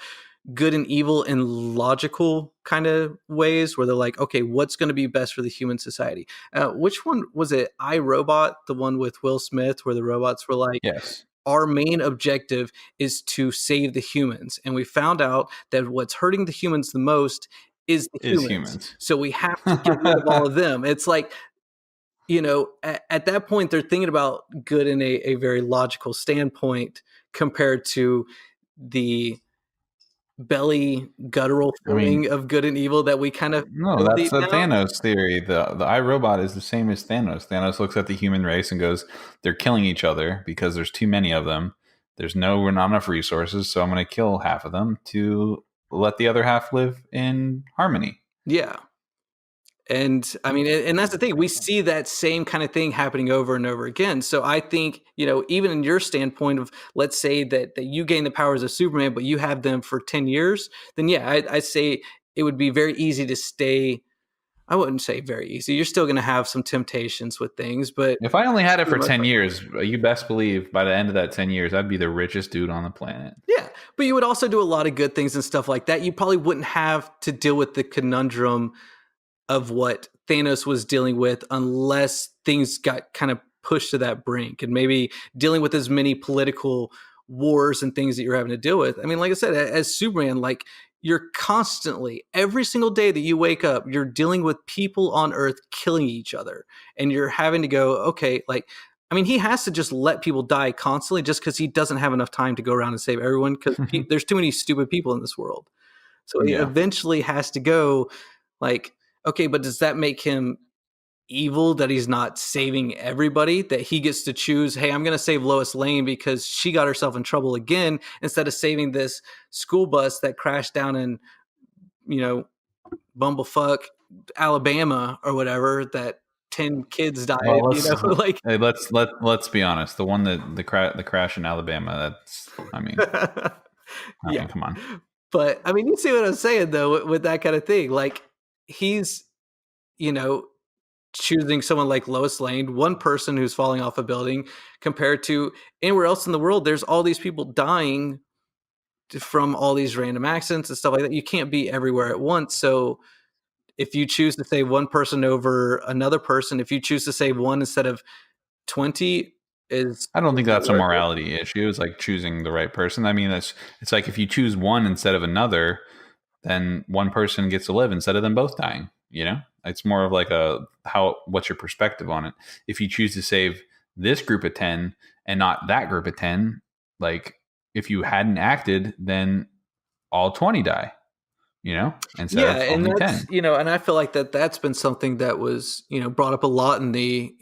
good and evil in logical kind of ways, where they're like, okay, what's going to be best for the human society? Which one was it? iRobot, the one with Will Smith, where the robots were like, Yes. our main objective is to save the humans. And we found out that what's hurting the humans the most is the humans. So we have to get rid of all of them. It's like, at that point, they're thinking about good in a very logical standpoint compared to the belly guttural feeling of good and evil that we kind of No, feel that's deep the down. Thanos theory. The iRobot is the same as Thanos. Thanos looks at the human race and goes, "They're killing each other because there's too many of them. There's not enough resources, so I'm going to kill half of them to let the other half live in harmony." Yeah. And I mean, and that's the thing. We see that same kind of thing happening over and over again. So I think, even in your standpoint of, let's say that you gain the powers of Superman, but you have them for 10 years, then yeah, I'd say it would be very easy to stay. I wouldn't say very easy. You're still going to have some temptations with things, but If I only had it for the most 10 part. years, you best believe by the end of that 10 years, I'd be the richest dude on the planet. Yeah, but you would also do a lot of good things and stuff like that. You probably wouldn't have to deal with the conundrum of what Thanos was dealing with unless things got kind of pushed to that brink, and maybe dealing with as many political wars and things that you're having to deal with. I mean, like I said, as Superman, like, you're constantly, every single day that you wake up, you're dealing with people on Earth killing each other, and you're having to go, okay, like, I mean, he has to just let people die constantly just because he doesn't have enough time to go around and save everyone, because there's too many stupid people in this world. So he Yeah. eventually has to go, like, okay, but does that make him evil that he's not saving everybody? That he gets to choose, hey, I'm going to save Lois Lane because she got herself in trouble again, instead of saving this school bus that crashed down in, bumblefuck Alabama or whatever, that 10 kids died, Well, like. hey, let's be honest. The one that the crash in Alabama. I mean, Yeah. come on. But I mean, you see what I'm saying though, with that kind of thing. Like, he's, choosing someone like Lois Lane, one person who's falling off a building, compared to anywhere else in the world, there's all these people dying from all these random accidents and stuff like that. You can't be everywhere at once. So if you choose to save one person over another person, if you choose to save one instead of 20, I don't think that's a worth it. morality issue. It's like choosing the right person. I mean, it's like if you choose one instead of another, then one person gets to live instead of them both dying. It's more of like what's your perspective on it? If you choose to save this group of 10 and not that group of 10, like, if you hadn't acted, then all 20 die, instead of and only that's 10. and I feel like that's been something that was brought up a lot in the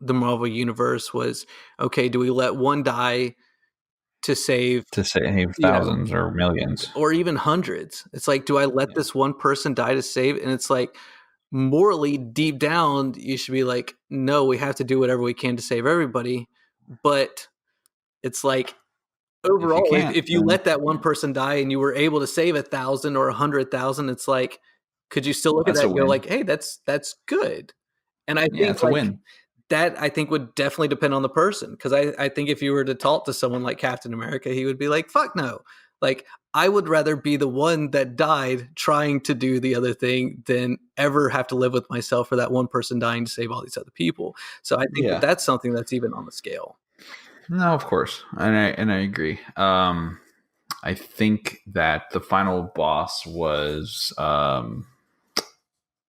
the Marvel universe. Was, okay, do we let one die to save Thousands or millions or even hundreds? It's like, do I let this one person die to save? And it's like, morally, deep down, you should be like, no, we have to do whatever we can to save everybody. But it's like, overall, if you let that one person die and you were able to save 1,000 or 100,000, it's like, could you still look at that and go like, hey, that's good? And I think it's a win. That, I think, would definitely depend on the person, because I think if you were to talk to someone like Captain America, he would be like, fuck no. Like, I would rather be the one that died trying to do the other thing than ever have to live with myself for that one person dying to save all these other people. So I think that's something that's even on the scale. No, of course. And I agree. I think that the final boss was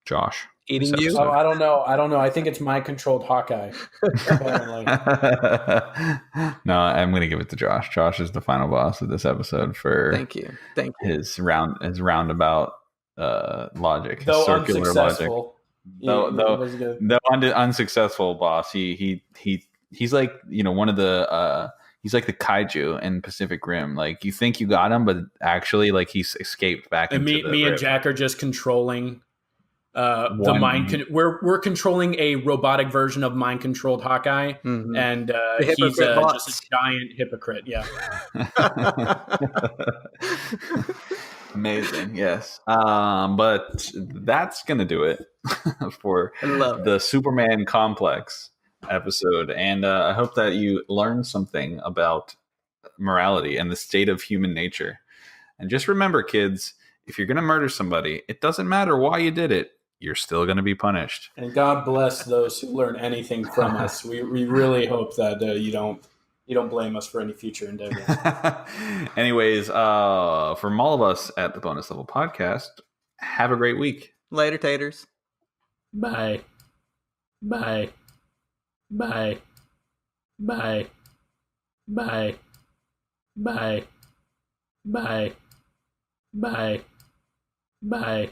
Josh. Eating you? Oh, I don't know. I think it's mind-controlled Hawkeye. Apparently. No, I'm going to give it to Josh. Josh is the final boss of this episode for Thank you. his roundabout logic, Though circular logic. Though unsuccessful boss, he's like, one of the he's like the kaiju in Pacific Rim. Like, you think you got him, but actually, like, he's escaped back. And me and Jack are just controlling the mind. We're controlling a robotic version of mind-controlled Hawkeye, and he's just a giant hypocrite. Yeah. Amazing, yes. But that's gonna do it for the Superman Complex episode, and I hope that you learned something about morality and the state of human nature. And just remember, kids, if you're gonna murder somebody, it doesn't matter why you did it. You're still going to be punished. And God bless those who learn anything from us. We really hope that you don't blame us for any future endeavors. Anyways, from all of us at the Bonus Level Podcast, have a great week. Later, taters. Bye. Bye. Bye. Bye. Bye. Bye. Bye. Bye. Bye.